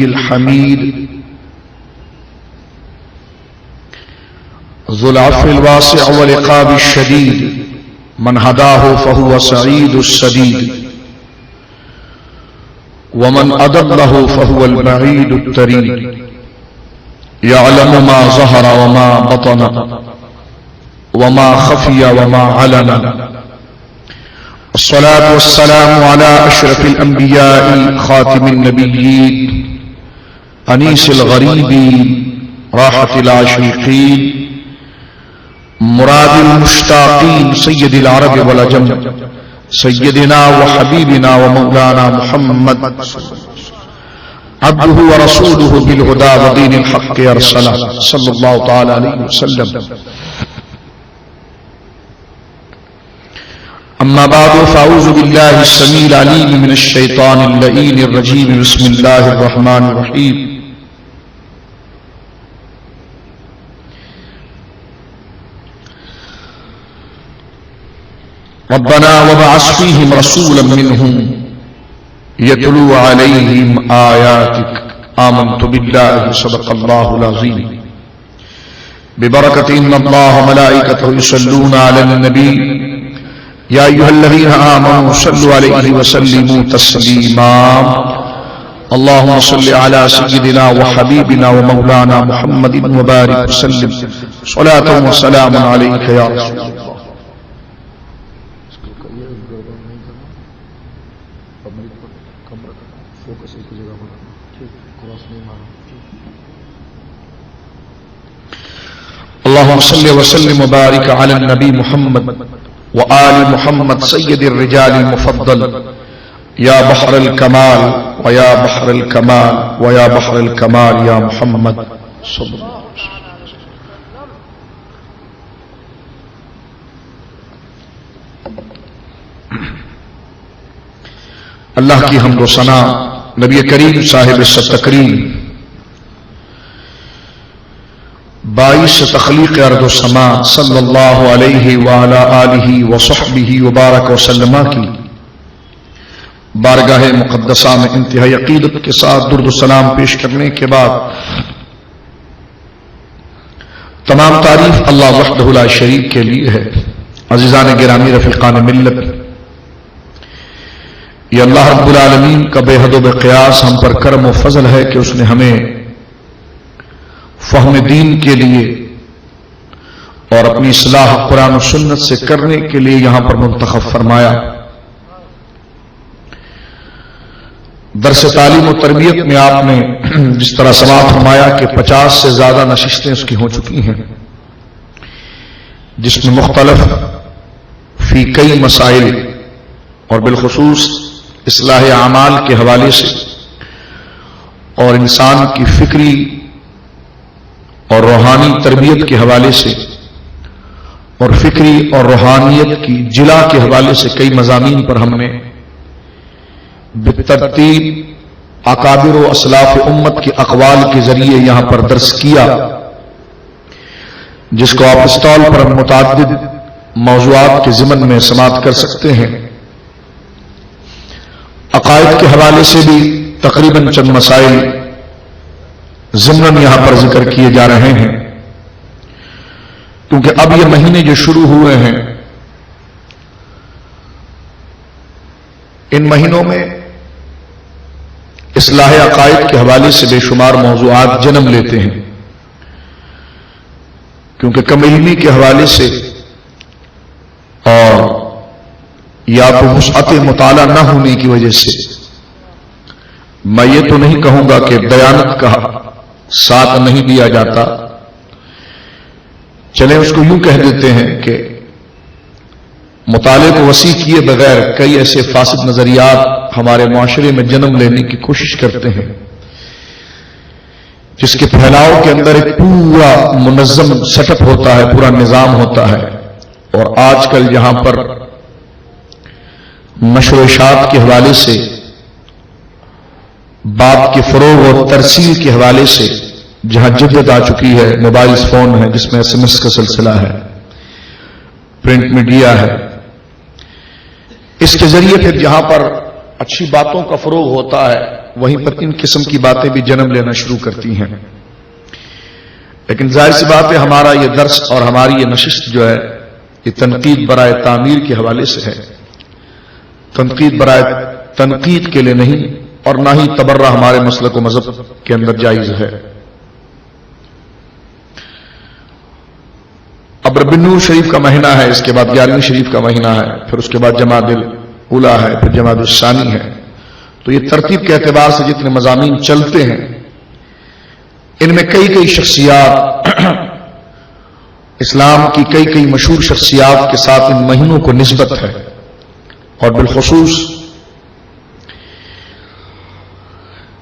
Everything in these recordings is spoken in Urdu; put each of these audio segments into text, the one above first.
الحميد ذو العفو الواسع والعقاب الشديد من هداه فهو سعيد السديد ومن أضله فهو البعيد التريد يعلم ما ظهر وما بطن وما خفي وما علن. الصلاة والسلام على أشرف الأنبياء خاتم النبيين أنيس الغريبين راحة العاشقين مراد المشتاقين سيد العرب والعجم سيدنا وحبيبنا ومولانا محمد عبده ورسوله بالهدى ودين الحق أرسله صلى الله تعالى عليه وسلم. أما بعد فأعوذ بالله السميع العليم من الشيطان اللئيم الرجيم. بسم الله الرحمن الرحيم. ربنا وابعث فيهم رسولا منهم يتلو عليهم آياتك. آمنت بالله صدق الله العظيم. ببركة إن الله وملائكته يصلون على النبي يا أيها الذين آمنوا صلوا عليه وسلموا تسليما. اللهم صل على سيدنا وحبيبنا ومولانا محمد وبارك وسلم صلاة وسلام عليك يا رسول الله. اللهم صل وسلم وبارك على النبي محمد وآل محمد سيد الرجال المفضل يا بحر الكمال ويا بحر الكمال ويا بحر الكمال يا محمد صلى الله عليه وسلم. اللہ کی حمد و ثنا نبی کریم صاحب التکریم باعث تخلیق ارض و سما صلی اللہ علیہ وعلی آلہ وصحبہ وبارک وسلم کی بارگاہ مقدسہ میں انتہائی عقیدت کے ساتھ درود و سلام پیش کرنے کے بعد تمام تعریف اللہ وحدہ لا شریک کے لیے ہے. عزیزان گرامی رفیقان ملت، یہ اللہ رب العالمین کا بے حد و بے قیاس ہم پر کرم و فضل ہے کہ اس نے ہمیں فہم دین کے لیے اور اپنی اصلاح قرآن و سنت سے کرنے کے لیے یہاں پر منتخب فرمایا. درس تعلیم و تربیت میں آپ نے جس طرح سماعت فرمایا کہ 50 سے زیادہ نشستیں اس کی ہو چکی ہیں، جس میں مختلف فی کئی مسائل اور بالخصوص اصلاح اعمال کے حوالے سے اور انسان کی فکری اور روحانی تربیت کے حوالے سے اور فکری اور روحانیت کی جلا کے حوالے سے کئی مضامین پر ہم نے بالترتیب اکابر و اسلاف امت کے اقوال کے ذریعے یہاں پر درس کیا، جس کو آپ اسٹال پر متعدد موضوعات کے ضمن میں سماعت کر سکتے ہیں. عقائد کے حوالے سے بھی تقریباً چند مسائل ضمن یہاں پر ذکر کیے جا رہے ہیں، کیونکہ اب یہ مہینے جو شروع ہوئے ہیں ان مہینوں میں اصلاح عقائد کے حوالے سے بے شمار موضوعات جنم لیتے ہیں، کیونکہ کم علمی کے حوالے سے اور یا تو وسعت مطالعہ نہ ہونے کی وجہ سے میں یہ تو نہیں کہوں گا کہ دیانت کا ساتھ نہیں دیا جاتا، چلیں اس کو یوں کہہ دیتے ہیں کہ مطالعے کو وسیع کیے بغیر کئی ایسے فاسد نظریات ہمارے معاشرے میں جنم لینے کی کوشش کرتے ہیں، جس کے پھیلاؤ کے اندر ایک پورا منظم سیٹ اپ ہوتا ہے، پورا نظام ہوتا ہے. اور آج کل یہاں پر نشر و اشاعت کے حوالے سے، بات کے فروغ اور ترسیل کے حوالے سے جہاں جدت آ چکی ہے، موبائل فون ہے جس میں SMS کا سلسلہ ہے، پرنٹ میڈیا ہے، اس کے ذریعے پھر جہاں پر اچھی باتوں کا فروغ ہوتا ہے وہیں پر ان قسم کی باتیں بھی جنم لینا شروع کرتی ہیں. لیکن ظاہر سی بات ہے ہمارا یہ درس اور ہماری یہ نشست جو ہے یہ تنقید برائے تعمیر کے حوالے سے ہے، تنقید برائے تنقید کے لیے نہیں، اور نہ ہی تبرہ ہمارے مسلک و مذہب کے اندر جائز ہے. اب ربیع الاول شریف کا مہینہ ہے، اس کے بعد 11ویں شریف کا مہینہ ہے، پھر اس کے بعد جمادی الاولیٰ ہے، پھر جمادی الثانی ہے. تو یہ ترتیب کے اعتبار سے جتنے مضامین چلتے ہیں ان میں کئی شخصیات اسلام کی کئی مشہور شخصیات کے ساتھ ان مہینوں کو نسبت ہے، اور بالخصوص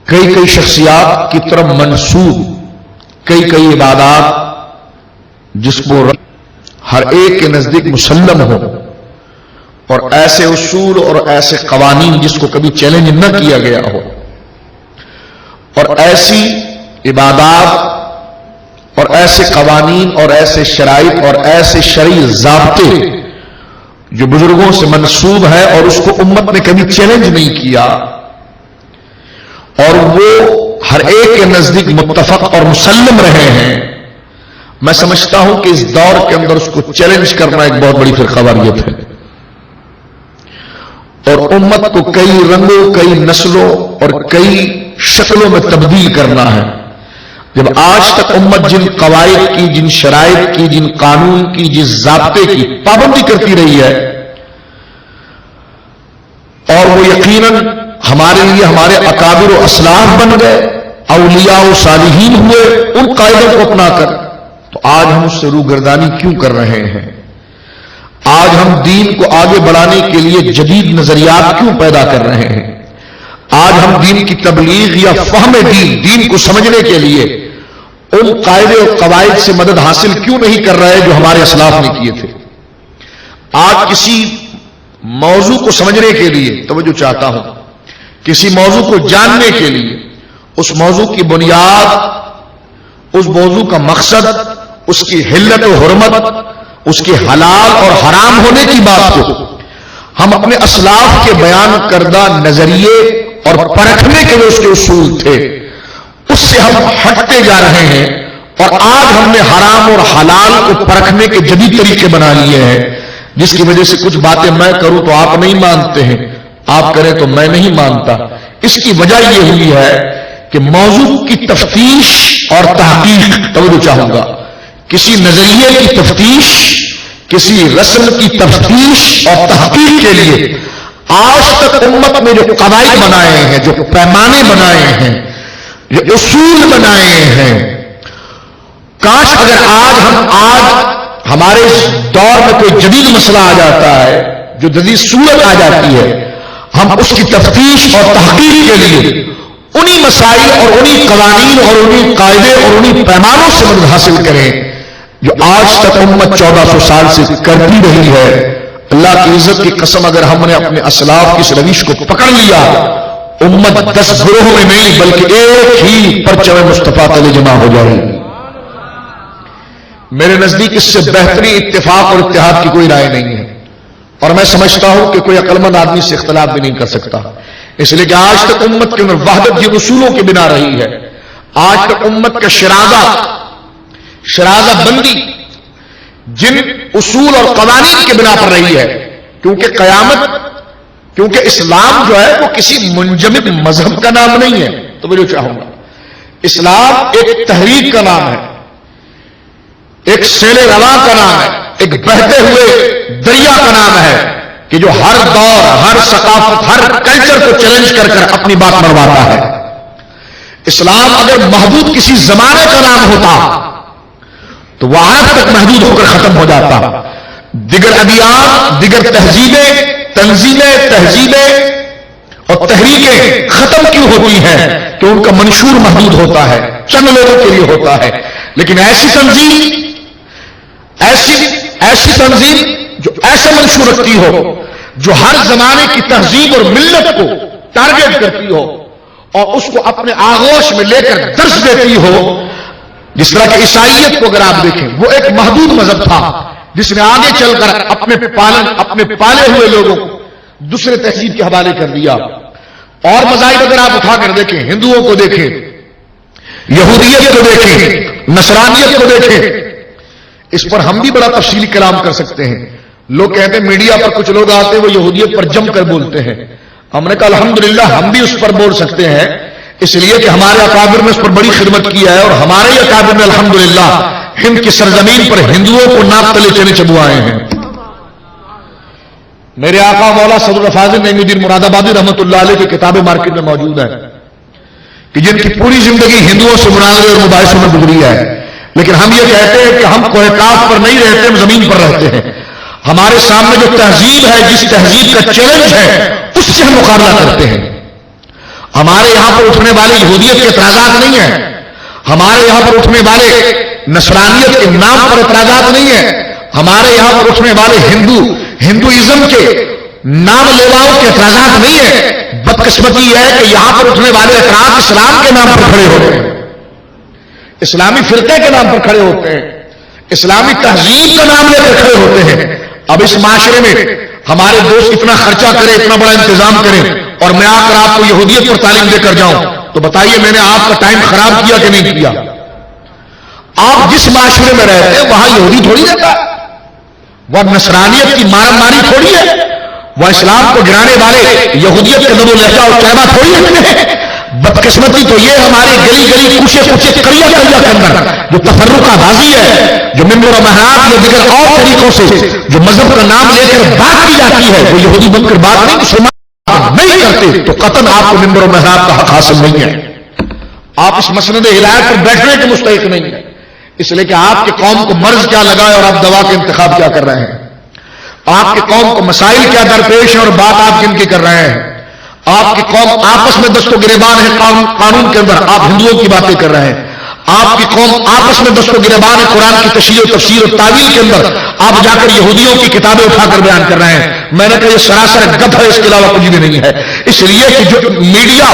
کئی شخصیات کی طرف منسوب کئی عبادات جس کو ہر ایک کے نزدیک مسلم ہو، اور ایسے اصول اور ایسے قوانین جس کو کبھی چیلنج نہ کیا گیا ہو، اور ایسی عبادات اور ایسے قوانین اور ایسے شرائط اور ایسے شرعی ضابطے جو بزرگوں سے منسوب ہے اور اس کو امت نے کبھی چیلنج نہیں کیا، اور وہ ہر ایک کے نزدیک متفق اور مسلم رہے ہیں. میں سمجھتا ہوں کہ اس دور کے اندر اس کو چیلنج کرنا ایک بہت بڑی فرقہ واریت ہے، اور امت کو کئی رنگوں، کئی نسلوں اور کئی شکلوں میں تبدیل کرنا ہے. جب آج تک امت جن قواعد کی، جن شرائط کی، جن قانون کی، جس ضابطے کی پابندی کرتی رہی ہے، اور وہ یقیناً ہمارے لیے ہمارے اکابر و اسلاف بن گئے، اولیاء و صالحین ہوئے ان قاعدوں کو اپنا کر، تو آج ہم اس سے روگردانی کیوں کر رہے ہیں؟ آج ہم دین کو آگے بڑھانے کے لیے جدید نظریات کیوں پیدا کر رہے ہیں؟ آج ہم دین کی تبلیغ یا فہم دین کو سمجھنے کے لیے ان قاعدے اور قواعد سے مدد حاصل کیوں نہیں کر رہے جو ہمارے اسلاف نے کیے تھے؟ آج کسی موضوع کو سمجھنے کے لیے توجہ چاہتا ہوں، کسی موضوع کو جاننے کے لیے اس موضوع کی بنیاد، اس موضوع کا مقصد، اس کی حلت و حرمت، اس کے حلال اور حرام ہونے کی بات کو ہم اپنے اسلاف کے بیان کردہ نظریے اور پرکھنے کے جو اس کے اصول تھے اس سے ہم ہٹتے جا رہے ہیں، اور آج ہم نے حرام اور حلال کو پرکھنے کے جدید طریقے بنا لیے ہیں، جس کی وجہ سے کچھ باتیں میں کروں تو آپ نہیں مانتے ہیں، آپ کریں تو میں نہیں مانتا. اس کی وجہ یہ ہوئی ہے کہ موضوع کی تفتیش اور تحقیق، توجہ چاہوں گا، کسی نظریے کی تفتیش، کسی رسم کی تفتیش اور تحقیق کے لیے آج تک امت نے جو قواعد بنائے ہیں، جو پیمانے بنائے ہیں، جو اصول بنائے ہیں، کاش اگر آج ہمارے اس دور میں کوئی جدید مسئلہ آ جاتا ہے، جو جدید صورت آ جاتی ہے، ہم اس کی تفتیش اور تحقیق کے لیے انہی مسائل اور انہی قوانین اور انہی قاعدے اور انہی پیمانوں سے مدد حاصل کریں جو آج تک امت 1400 سال سے کرتی رہی ہے. اللہ کی عزت کی قسم اگر ہم نے اپنے اسلاف کی اس روش کو پکڑ لیا، امت 10 گروہوں میں نہیں بلکہ ایک ہی پرچم مصطفیٰ تلے جمع ہو جائے گی. میرے نزدیک اس سے بہترین اتفاق اور اتحاد کی کوئی رائے نہیں ہے، اور میں سمجھتا ہوں کہ کوئی عقلمند آدمی سے اختلاف بھی نہیں کر سکتا، اس لیے کہ آج تک امت کے اندر وحدت جن اصولوں کی بنا رہی ہے، آج تک امت کا شرازہ بندی جن اصول اور قوانین کے بنا پر رہی ہے، کیونکہ اسلام جو ہے وہ کسی منجمد مذہب کا نام نہیں ہے. تو میں جو چاہوں گا، اسلام ایک تحریک کا نام ہے، ایک سیل رواں کا نام ہے، ایک بہتے ہوئے دریا کا نام ہے کہ جو ہر دور، ہر ثقافت، ہر کلچر کو چیلنج کر کر اپنی بات منواتا ہے. اسلام اگر محدود کسی زمانے کا نام ہوتا تو وہ آج تک محدود ہو کر ختم ہو جاتا. دیگر ادیان، دیگر تہذیبیں، تنظیمیں اور تحریکیں ختم کیوں ہوتی ہیں؟ کہ ان کا منشور محدود ہوتا ہے، چند لوگوں کے لیے ہوتا ہے. لیکن ایسی تنظیم جو ایسا منشور رکھتی ہو، جو ہر زمانے کی تہذیب اور ملت کو ٹارگیٹ کرتی ہو اور اس کو اپنے آغوش میں لے کر درس دیتی ہو، جس طرح کہ عیسائیت کو اگر آپ دیکھیں وہ ایک محدود مذہب تھا جس نے آگے چل کر اپنے پالے ہوئے لوگوں کو دوسرے تہذیب کے حوالے کر دیا، اور مذاہب اگر آپ اٹھا کر دیکھیں، ہندوؤں کو دیکھیں، یہودیت کو دیکھیں، نصرانیت کو دیکھیں، اس پر ہم بھی بڑا تفصیلی کلام کر سکتے ہیں. لوگ کہتے ہیں میڈیا پر کچھ لوگ آتے ہیں وہ یہودیت پر جم کر بولتے ہیں. ہم نے کہا الحمدللہ ہم بھی اس پر بول سکتے ہیں، اس لیے کہ ہمارے اکابر نے اس پر بڑی خدمت کی ہے، اور ہمارے ہی اکابر نے الحمدللہ ہند کی سرزمین پر ہندوؤں کو ناک تلے چنے چبوائے ہیں. میرے آقا مولا صدر الفاضل نعیم الدین مراد آبادی رحمۃ اللہ علیہ کی کتابیں مارکیٹ میں موجود ہیں کہ جن کی پوری زندگی ہندوؤں سے مناظرے اور مباحثوں میں گزری ہے. لیکن ہم یہ کہتے ہیں کہ ہم کوہ کاف پر نہیں رہتے، ہم زمین پر رہتے ہیں. ہمارے سامنے جو تہذیب ہے، جس تہذیب کا چیلنج ہے، اس سے ہم مقابلہ کرتے ہیں. ہمارے یہاں پر اٹھنے والے یہودیت کے اعتراضات نہیں ہیں، ہمارے یہاں پر اٹھنے والے نصرانیت کے نام پر اعتراضات نہیں ہیں، ہمارے یہاں پر اٹھنے والے ہندوازم کے نام لیواؤں کے اعتراضات نہیں ہیں. بدقسمتی یہ ہے کہ یہاں پر اٹھنے والے اعتراض اسلام کے نام پر کھڑے ہوتے ہیں، اسلامی فرقے کے نام پر کھڑے ہوتے ہیں، اسلامی تہذیب کا نام لے کر کھڑے ہوتے ہیں. اب اس معاشرے میں ہمارے دوست اتنا خرچہ کریں، اتنا بڑا انتظام کریں، اور میں آ کر آپ کو یہودیت پر تعلیم دے کر جاؤں، تو بتائیے میں نے آپ کا ٹائم خراب کیا کہ نہیں کیا؟ آپ جس معاشرے میں رہتے ہیں وہاں یہودی تھوڑی رہتا ہے، وہ نصرانیت کی مارم ماری تھوڑی ہے، وہ اسلام کو گرانے والے یہودیت کے دب و لہجہ اور کہنا تھوڑی رکھتے ہیں. بدقسمتی تو یہ ہمارے گلی گلی کوچے کوچے کریا کے اندر جو تفرقہ بازی ہے، جو ممبر و محراب یا دیگر اور طریقوں سے جو مذہب کا نام لے کر بات کی جاتی ہے، وہ یہودی بن کر بات نہیں، مسلمان نہیں کرتے، تو قطعاً آپ کو ممبر و محراب کا حق حاصل نہیں ہے. آپ اس مسند ہدایت پر بیٹھنے کے مستحق نہیں ہے، اس لیے کہ آپ کے قوم کو مرض کیا لگا ہے اور آپ دوا کا انتخاب کیا کر رہے ہیں. آپ کی قوم کو مسائل کیا درپیش ہیں اور بات آپ جن کی کر رہے ہیں. آپ کی قوم آپس میں دست و گریبان ہے قانون کے اندر، آپ ہندوؤں کی باتیں کر رہے ہیں. آپ کی قوم آپس میں دست و گریبان ہے قرآن کی تشریح و تفسیر و تعویل کے اندر، آپ جا کر یہودیوں کی کتابیں اٹھا کر بیان کر رہے ہیں. میں نے کہا یہ سراسر گپ ہے، اس کے علاوہ کچھ بھی نہیں ہے. اس لیے کہ جو میڈیا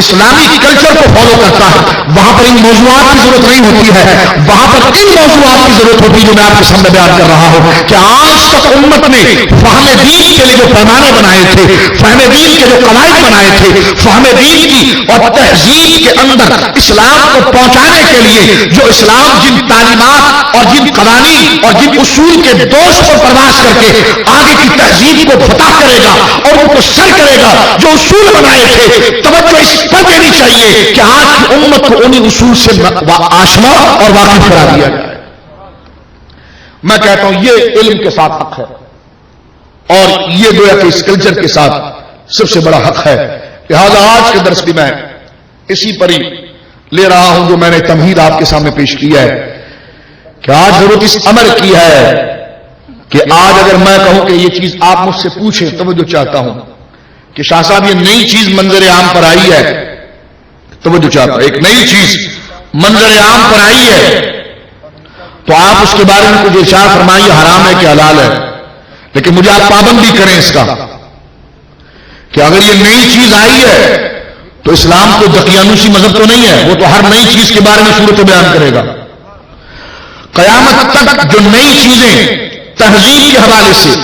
اسلامی کلچر کو فالو کرتا ہے وہاں پر ان موضوعات کی ضرورت نہیں ہوتی ہے، وہاں پر ان موضوعات کی ضرورت ہوتی ہے جو میں آپ کے سامنے بیان کر رہا ہوں کہ آج تک امت نے فہم دین کے لیے جو پیمانے بنائے تھے، فہم دین کے جو قواعد بنائے تھے، فہم دین کی اور تہذیب کے اندر اسلام کو پہنچانے کے لیے جو اسلام جن تعلیمات اور جن قوانین اور جن اصول کے دوش پر پرواز کر کے آگے کی تہذیب کو فتح کرے گا اور ان کو سر کرے گا، جو اصول بنائے تھے، توجہ اس پر دینی چاہیے کہ آج کی امت کو انہی اصول سے آشنا اور واقف کرا دیا جائے. میں کہتا ہوں یہ علم کے ساتھ حق ہے، اور یہ گویا کہ اس کلچر کے ساتھ سب سے بڑا حق ہے. لہذا آج کے درس بھی میں اسی پر ہی لے رہا ہوں جو میں نے تمہید آپ کے سامنے پیش کیا ہے کہ آج ضرورت اس امر کی ہے کہ آج اگر میں کہوں کہ یہ چیز آپ مجھ سے پوچھیں تو میں جو چاہتا ہوں کہ شاہ صاحب یہ نئی چیز منظر عام پر آئی ہے، تو وہ جو چاہتا ہوں ایک نئی چیز منظر عام پر آئی ہے تو آپ اس کے بارے میں کچھ ارشاد فرمائیے حرام ہے کہ حلال ہے، لیکن مجھے آپ پابندی کریں اس کا کہ اگر یہ نئی چیز آئی ہے تو اسلام کو دقیانوسی مذہب تو نہیں ہے، وہ تو ہر نئی چیز کے بارے میں صورت بیان کرے گا. قیامت تک جو نئی چیزیں تہذیب کے حوالے سے،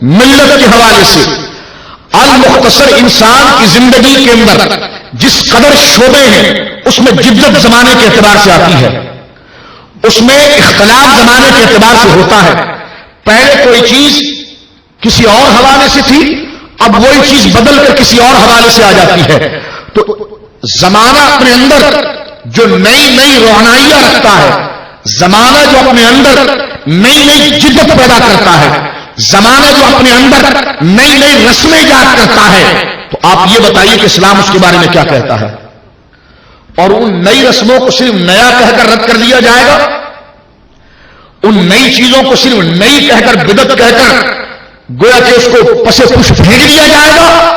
ملت کے حوالے سے، المختصر انسان کی زندگی کے اندر جس قدر شعبے ہیں اس میں جدت زمانے کے اعتبار سے آتی ہے، اس میں اختلاف زمانے کے اعتبار سے ہوتا ہے. پہلے کوئی چیز کسی اور حوالے سے تھی، اب وہی چیز بدل کر کسی اور حوالے سے آ جاتی ہے. تو زمانہ اپنے اندر جو نئی روحانیاں رکھتا ہے، زمانہ جو اپنے اندر نئی جدت پیدا کرتا ہے، زمانہ جو اپنے اندر نئی رسمیں ایجاد کرتا ہے، تو آپ یہ بتائیے کہ اسلام اس کے بارے میں کیا کہتا ہے؟ اور ان نئی رسموں کو صرف نیا کہہ کر رد کر دیا جائے گا، ان نئی چیزوں کو صرف نئی کہہ کر بدعت کہہ کر گویا کہ اس کو پسے پش پھینک دیا جائے گا،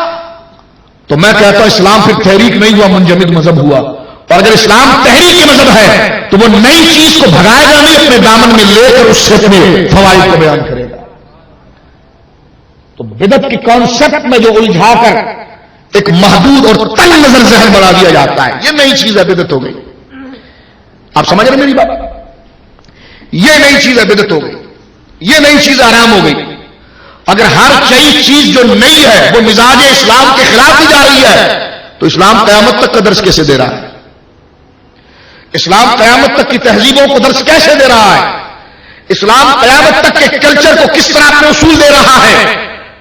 تو میں کہتا ہوں اسلام پھر تحریک نہیں ہوا، منجمد مذہب ہوا. اور اگر اسلام تحریک مذہب ہے تو وہ نئی چیز کو بھگائے گا نہیں، اپنے دامن میں لے کر اس سے اپنے فوائد کو بیان کرے گا. تو بدعت کی کانسیپٹ میں جو الجھا کر ایک محدود اور تنگ نظر ذہن بنا دیا جاتا ہے، یہ نئی چیز ہے، بدعت ہو گئی. آپ سمجھ رہے میری بات؟ یہ نئی چیز ہے، بدعت ہو گئی، یہ نئی چیز آرام ہو گئی. اگر ہر چیز جو نئی ہے وہ مزاج اسلام کے خلاف ہی جا رہی ہے تو اسلام قیامت تک کا درس کیسے دے رہا ہے؟ اسلام قیامت تک کی تہذیبوں کو درس کیسے دے رہا ہے؟ اسلام قیامت تک کے کلچر کو کس طرح اپنے اصول دے رہا ہے؟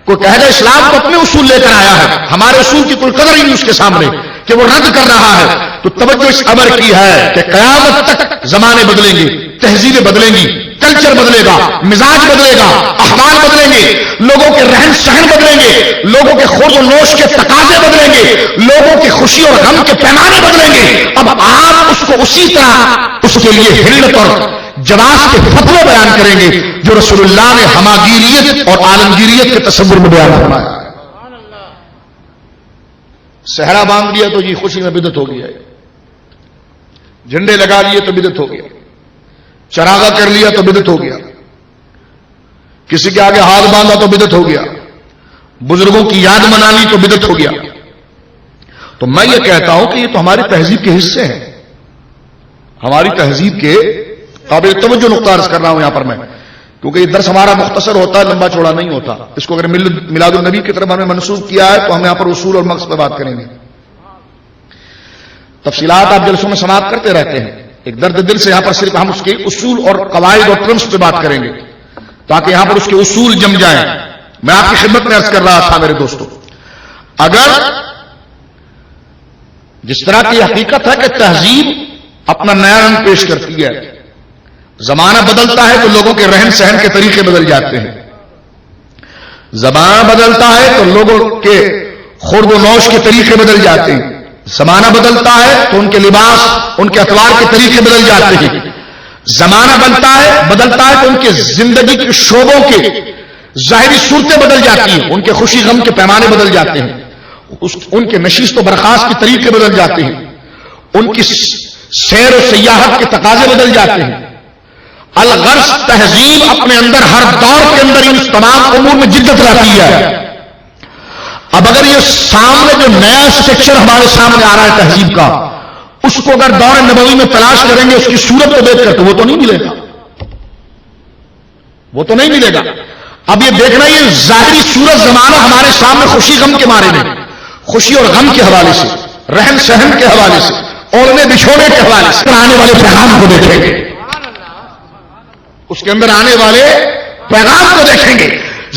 کوئی کہے گا اسلام کو اپنے اصول لے کر آیا ہے، ہمارے اصول کی کوئی قدر ہی نہیں اس کے سامنے کہ وہ رد کر رہا ہے، تو توجہ اس امر کی ہے کہ قیامت تک زمانے بدلیں گے، تہذیبیں بدلیں گی، کلچر بدلے گا، مزاج بدلے گا، احوال بدلیں گے، لوگوں کے رہن سہن بدلیں گے، لوگوں کے خورد و نوش کے تقاضے بدلیں گے، لوگوں کی خوشی اور غم کے پیمانے بدلیں گے۔ اب آپ اس کو اسی طرح اس کے لیے حلت اور جواز کے فتوے بیان کریں گے جو رسول اللہ نے ہماگیریت اور عالمگیریت کے تصور میں بیان فرمایا۔ صحرا باندھ دیا تو جی خوشی میں بدعت ہو گیا، جھنڈے لگا لیے تو بدعت ہو گیا، چراغا کر لیا تو بدعت ہو گیا، کسی کے آگے ہاتھ باندھا تو بدعت ہو گیا، بزرگوں کی یاد منا لی تو بدعت ہو گیا۔ تو میں یہ کہتا ہوں کہ یہ تو ہماری تہذیب کے حصے ہیں، ہماری تہذیب کے قابل توجہ نقطہ عرض کر رہا ہوں یہاں پر میں، کیونکہ یہ درس ہمارا مختصر ہوتا ہے، لمبا چوڑا نہیں ہوتا۔ اس کو اگر میلاد النبی کی طرف ہمیں منسوخ کیا ہے تو ہم یہاں پر اصول اور مقصد پہ بات کریں گے۔ تفصیلات آپ جلسوں میں سماعت کرتے رہتے ہیں، ایک درد دل سے یہاں پر صرف ہم اس کے اصول اور قواعد اور ٹرمز پہ بات کریں گے تاکہ یہاں پر اس کے اصول جم جائیں۔ میں آپ کی خدمت میں عرض کر رہا تھا میرے دوستو، اگر جس طرح کی حقیقت ہے کہ تہذیب اپنا نیا رنگ پیش کرتی ہے، زمانہ بدلتا ہے تو لوگوں کے رہن سہن کے طریقے بدل جاتے ہیں، زمانہ بدلتا ہے تو لوگوں کے خورد و نوش کے طریقے بدل جاتے ہیں، زمانہ بدلتا ہے تو ان کے لباس، ان کے اطوار کے طریقے بدل جاتے ہیں، زمانہ بدلتا ہے تو ان کے زندگی کے شعبوں کے ظاہری صورتیں بدل جاتی ہیں، ان کے خوشی غم کے پیمانے بدل جاتے ہیں، ان کے نشست و برخاست کے طریقے بدل جاتے ہیں، ان کی سیر و سیاحت کے تقاضے بدل جاتے ہیں۔ الغرض تہذیب اپنے اندر ہر دور کے اندر ان تمام امور میں جدت رہتی ہے۔ اب اگر یہ سامنے جو نیا اسٹرکچر ہمارے سامنے آ رہا ہے تہذیب کا، اس کو اگر دور نبوی میں تلاش کریں گے اس کی صورت کو دیکھ کر تو وہ تو نہیں ملے گا، وہ تو نہیں ملے گا۔ اب یہ دیکھنا یہ ظاہری صورت زمانہ ہمارے سامنے خوشی غم کے مارے میں، خوشی اور غم کے حوالے سے، رہن سہن کے حوالے سے، اوڑھنے بچھوڑنے کے حوالے سے آنے والے پیغام کو دیکھیں گے، اس کے اندر آنے والے پیغام کو دیکھیں گے۔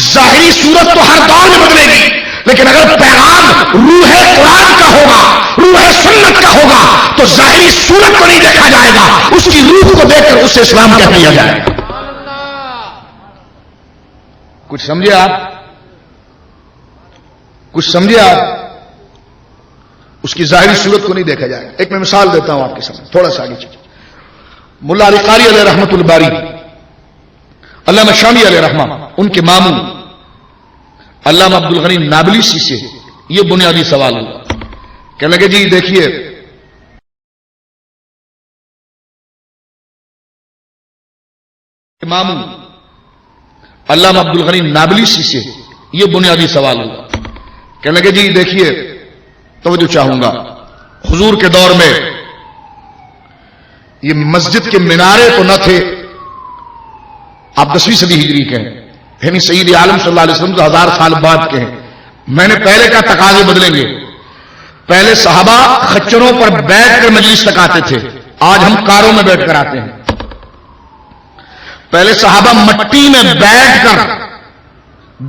ظاہری صورت تو ہر دور میں بدلے گی، لیکن اگر پیغام روح قرآن کا ہوگا، روح سنت کا ہوگا تو ظاہری صورت کو نہیں دیکھا جائے گا، اس کی روح کو دیکھ کر اسے اسلام کہہ دیا جائے گا۔ کچھ سمجھے آپ؟ کچھ سمجھے آپ؟ اس کی ظاہری صورت کو نہیں دیکھا جائے گا۔ ایک میں مثال دیتا ہوں آپ کے سامنے، تھوڑا سا آگے چلیے۔ ملا علی قاری علیہ رحمت الباری، علامہ شامی علیہ رحمہ، ان کے ماموں علامہ عبد الغنی نابلسی سے یہ بنیادی سوال ہوا، کہنے لگے جی دیکھیے ماموں علامہ عبد الغنی نابلسی سے یہ بنیادی سوال ہوا، کہنے لگے جی دیکھیے توجہ چاہوں گا، حضور کے دور میں یہ مسجد کے مینارے تو نہ تھے، آپ 10ویں صدی ہجری کے ہیں، یعنی سید عالم صلی اللہ علیہ وسلم تو 1000 سال بعد کے ہیں۔ میں نے پہلے کا تقاضے بدلیں گے، پہلے صحابہ خچروں پر بیٹھ کر مجلس تک آتے تھے، آج ہم کاروں میں بیٹھ کر آتے ہیں۔ پہلے صحابہ مٹی میں بیٹھ کر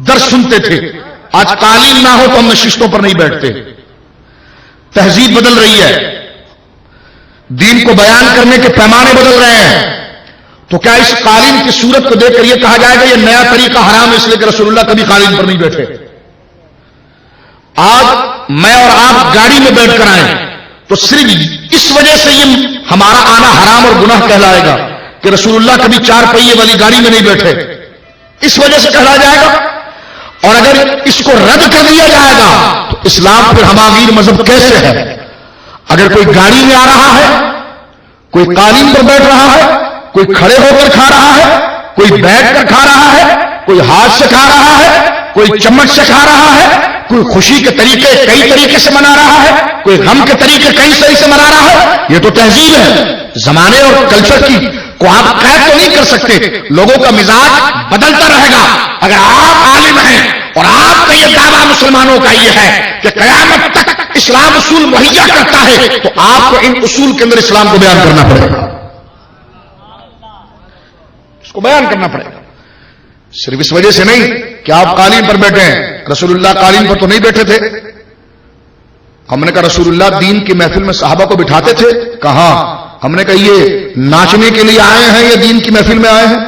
درس سنتے تھے، آج قالین نہ ہو تو ہم نشستوں پر نہیں بیٹھتے۔ تہذیب بدل رہی ہے، دین کو بیان کرنے کے پیمانے بدل رہے ہیں، تو کیا اس قالین کی صورت کو دیکھ کر یہ کہا جائے گا یہ نیا طریقہ حرام ہے اس لیے کہ رسول اللہ کبھی قالین پر نہیں بیٹھے؟ آج میں اور آپ گاڑی میں بیٹھ کر آئیں تو صرف اس وجہ سے یہ ہمارا آنا حرام اور گناہ کہلائے گا کہ رسول اللہ کبھی 4 پہیے والی گاڑی میں نہیں بیٹھے، اس وجہ سے کہلایا جائے گا۔ اور اگر اس کو رد کر دیا جائے گا تو اسلام پھر ہماگیر مذہب کیسے ہے؟ اگر کوئی گاڑی میں آ رہا ہے، کوئی قالین پر بیٹھ رہا ہے، کوئی کھڑے ہو کر کھا رہا ہے، کوئی بیٹھ کر کھا رہا ہے، کوئی ہاتھ سے کھا رہا ہے، کوئی چمچ سے کھا رہا ہے، کوئی خوشی کے طریقے کئی طریقے سے منا رہا ہے، کوئی غم کے طریقے کئی صحیح سے منا رہا ہے، یہ تو تہذیب ہے۔ زمانے اور کلچر کی کو آپ قید تو نہیں کر سکتے، لوگوں کا مزاج بدلتا رہے گا۔ اگر آپ عالم ہیں اور آپ کا یہ دعویٰ مسلمانوں کا یہ ہے کہ قیامت تک اس اسلام اصول مہیا کرتا ہے تو آپ کو ان اصول کے اندر اسلام کو بیان کرنا پڑے گا، اس کو بیان کرنا پڑے گا۔ صرف اس وجہ سے نہیں کہ آپ قالین پر بیٹھے ہیں، رسول اللہ قالین پر تو نہیں بیٹھے تھے۔ ہم نے کہا رسول اللہ دین کی محفل میں صحابہ کو بٹھاتے تھے؟ کہا۔ ہم نے کہا یہ ناچنے کے لیے آئے ہیں یا دین کی محفل میں آئے ہیں؟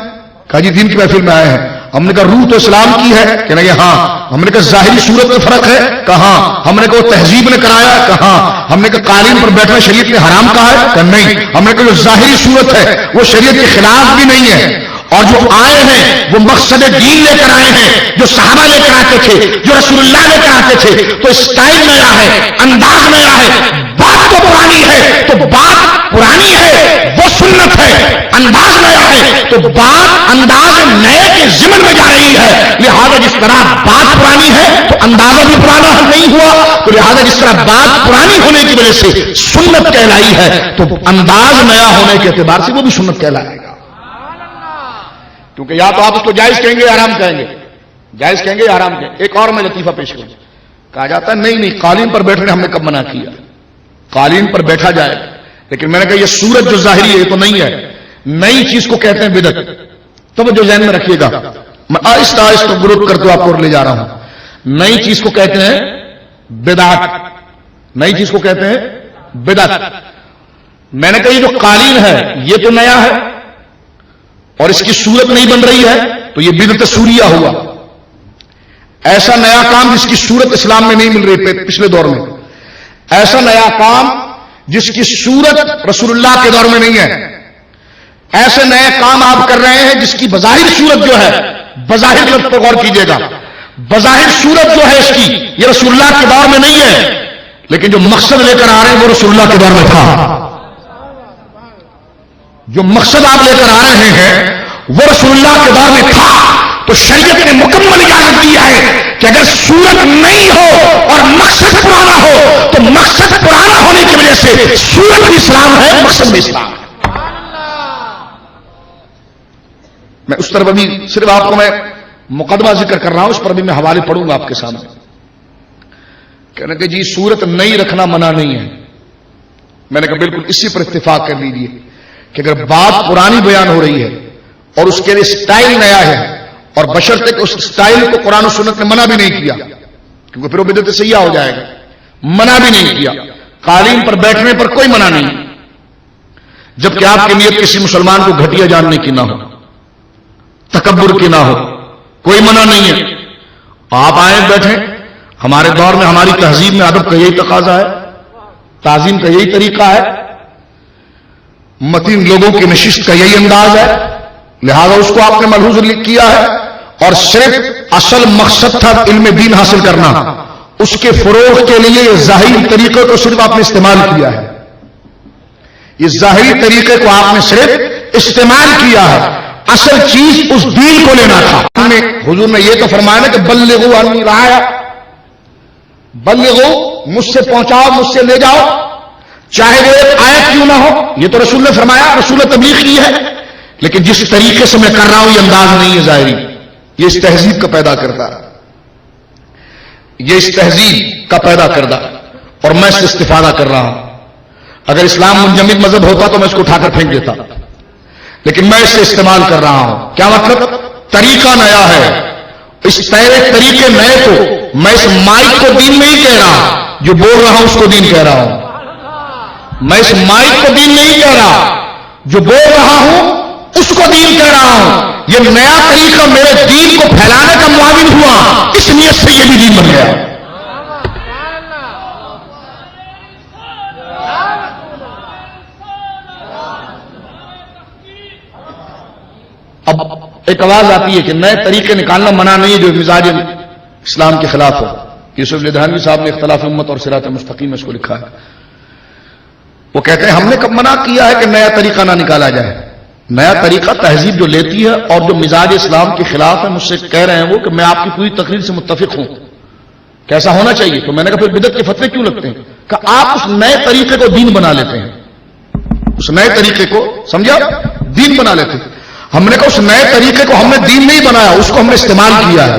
کہا جی دین کی محفل میں آئے ہیں۔ ہم نے کہا روح تو اسلام کی ہے کہ نہیں؟ ہاں۔ ہم نے کہا ظاہری صورت میں فرق ہے؟ کہا۔ ہم نے کہا وہ تہذیب نے کرایا؟ کہا۔ ہم نے کہا قالین پر بیٹھنا شریعت نے حرام کہا ہے؟ کہ نہیں۔ ہم نے کہا جو ظاہری صورت ہے وہ شریعت کے خلاف بھی نہیں ہے، اور جو آئے ہیں وہ مقصد دین لے کر آئے ہیں، جو صحابہ لے کر آتے تھے، جو رسول اللہ لے کر آتے تھے۔ تو اسٹائل نیا ہے، انداز نیا ہے، بات تو پرانی ہے تو بات پرانی ہے وہ سنت ہے، انداز نیا ہے تو بات انداز نئے کے ضمن میں جا رہی ہے۔ لہذا جس طرح بات پرانی ہے تو اندازہ بھی پرانا نہیں ہوا، تو لہذا جس طرح بات پرانی ہونے کی وجہ سے سنت کہلائی ہے تو انداز نیا ہونے کے اعتبار سے وہ بھی سنت کہلائے گا۔ کیونکہ یا تو آپ اس کو جائز کہیں گے یا حرام کہیں گے، جائز کہیں گے یا حرام کہیں گے۔ ایک اور میں لطیفہ پیش کروں، کہا جاتا ہے نہیں قالین پر بیٹھنے ہم نے کب منع کیا، قالین پر بیٹھا جائے، لیکن میں نے کہا یہ صورت جو ظاہری ہے یہ تو نہیں ہے، نئی چیز کو کہتے ہیں بدعت۔ تو جو ذہن میں رکھیے گا، میں آہستہ آہستہ گروپ کرتے آپ کو لے جا رہا ہوں۔ نئی چیز کو کہتے ہیں بدعت، نئی چیز کو کہتے ہیں بدعت۔ میں نے کہا یہ جو قالین ہے یہ تو نیا ہے اور اس کی صورت نہیں بن رہی ہے تو یہ بدعت سوریہ ہوا۔ ایسا نیا کام جس کی صورت اسلام میں نہیں مل رہی پچھلے دور میں، ایسا نیا کام جس کی صورت رسول اللہ کے دور میں نہیں ہے، ایسے نئے کام آپ کر رہے ہیں جس کی بظاہر صورت جو ہے، بظاہر لفظ پر غور کیجئے گا، بظاہر صورت جو ہے اس کی یہ رسول اللہ کے دور میں نہیں ہے، لیکن جو مقصد لے کر آ رہے ہیں وہ رسول اللہ کے دور میں تھا۔ جو مقصد آپ لے کر آ رہے ہیں وہ رسول اللہ کے دور میں تھا، تو شریعت نے مکمل اجازت دی ہے کہ اگر صورت نہیں ہو اور مقصد پرانا ہو تو مقصد پرانا ہونے کی وجہ سے صورت بھی اسلام ہے، مقصد بھی اسلام ہے۔ میں اس طرف ابھی صرف آپ کو میں مقدمہ ذکر کر رہا ہوں، اس پر بھی میں حوالے پڑھوں گا آپ کے سامنے۔ کہنے کہ جی صورت نہیں رکھنا منع نہیں ہے، میں نے کہا بالکل اسی پر اتفاق کر لیجیے کہ اگر بات پرانی بیان ہو رہی ہے اور اس کے لیے سٹائل نیا ہے، اور بشرطے کہ اس سٹائل کو قرآن و سنت نے منع بھی نہیں کیا کیونکہ پھر وہ بدعت سیاہ ہو جائے گا، منع بھی نہیں کیا۔ قالین پر بیٹھنے پر کوئی منع نہیں، جبکہ آپ کی نیت کسی مسلمان کو گھٹیا جاننے کی نہ ہو، تکبر کی نہ ہو، کوئی منع نہیں ہے۔ آپ آئیں بیٹھیں، ہمارے دور میں ہماری تہذیب میں ادب کا یہی تقاضا ہے، تعظیم کا یہی طریقہ ہے، متین لوگوں کی نشست کا یہی انداز ہے، لہذا اس کو آپ نے ملحوظ کیا ہے، اور صرف اصل مقصد تھا علم دین حاصل کرنا، اس کے فروغ کے لیے یہ ظاہری طریقے کو صرف آپ نے استعمال کیا ہے، یہ ظاہری طریقے کو آپ نے صرف استعمال کیا ہے، اصل چیز اس دین کو لینا تھا۔ حضور نے یہ تو فرمایا نا کہ بلغوا انی رعایا، بلغوا مجھ سے پہنچاؤ، مجھ سے لے جاؤ، چاہے وہ ایک آیت کیوں نہ ہو، یہ تو رسول نے فرمایا، رسول نے تبلیغ کی ہے، لیکن جس طریقے سے میں کر رہا ہوں یہ انداز نہیں ہے ظاہری، یہ اس تہذیب کا پیدا کردہ، یہ اس تہذیب کا پیدا کردہ، اور میں اس سے استفادہ کر رہا ہوں۔ اگر اسلام منجمد مذہب ہوتا تو میں اس کو اٹھا کر پھینک دیتا، لیکن میں اس سے استعمال کر رہا ہوں۔ کیا مطلب؟ طریقہ نیا ہے، اس طریقے نئے کو میں اس مائک کو دین نہیں کہہ رہا، جو بول رہا ہوں اس کو دین کہہ رہا ہوں، میں اس مائک کو دین نہیں کہہ رہا، جو بول رہا ہوں اس کو دین کہہ رہا ہوں۔ یہ نیا طریقہ میرے دین کو پھیلانے کا معاون ہوا، اس نیت سے یہ بھی دین بن گیا۔ اب ایک آواز آتی ہے کہ نئے طریقے نکالنا منع نہیں ہے جو مزاج اسلام کے خلاف ہو۔ یوسف لدھیانوی صاحب نے اختلاف امت اور صراط مستقیم میں اس کو لکھا ہے۔ وہ کہتے ہیں ہم نے کب منع کیا ہے کہ نیا طریقہ نہ نکالا جائے؟ نیا طریقہ تہذیب جو لیتی ہے اور جو مزاج اسلام کے خلاف ہے، مجھ سے کہہ رہے ہیں وہ کہ میں آپ کی پوری تقریر سے متفق ہوں، کیسا ہونا چاہیے؟ تو میں نے کہا پھر بدعت کے فتوے کیوں لگتے ہیں؟ کہ آپ اس نئے طریقے کو دین بنا لیتے ہیں، اس نئے طریقے کو سمجھا دین بنا لیتے ہیں۔ ہم نے کہا اس نئے طریقے کو ہم نے دین نہیں بنایا، اس کو ہم نے استعمال کیا ہے،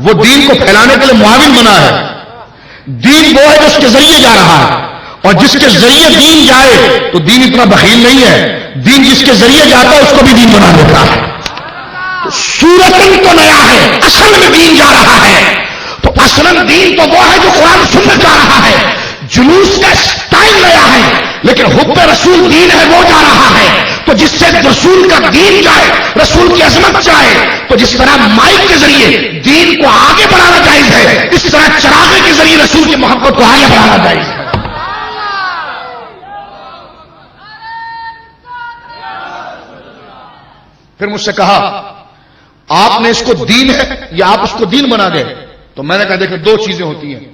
وہ دین کو پھیلانے کے لیے معاون بنا ہے، دین وہ ہے جو اس کے ذریعے جا رہا ہے، اور جس کے ذریعے دین جائے تو دین اتنا بخیل نہیں ہے، دین جس کے ذریعے جاتا ہے اس کو بھی دین بنا دیتا ہے۔ تو صورتاً تو نیا ہے، اصل میں دین جا رہا ہے، تو اصلاً دین تو وہ ہے جو قرآن سنت جا رہا ہے، جلوس کا اسٹائل نیا ہے، لیکن حب رسول دین ہے وہ جا رہا ہے۔ تو جس سے رسول کا دین جائے، رسول کی عظمت جائے، تو جس طرح مائک کے ذریعے دین کو آگے بڑھانا جائز ہے، اس طرح چراغے کے ذریعے رسول کی محبت کو آگے بڑھانا جائز ہے۔ پھر مجھ سے کہا آپ نے اس کو دین ہے یا آپ اس کو دین بنا گئے؟ تو میں نے کہا دیکھیں دو چیزیں ہوتی ہیں،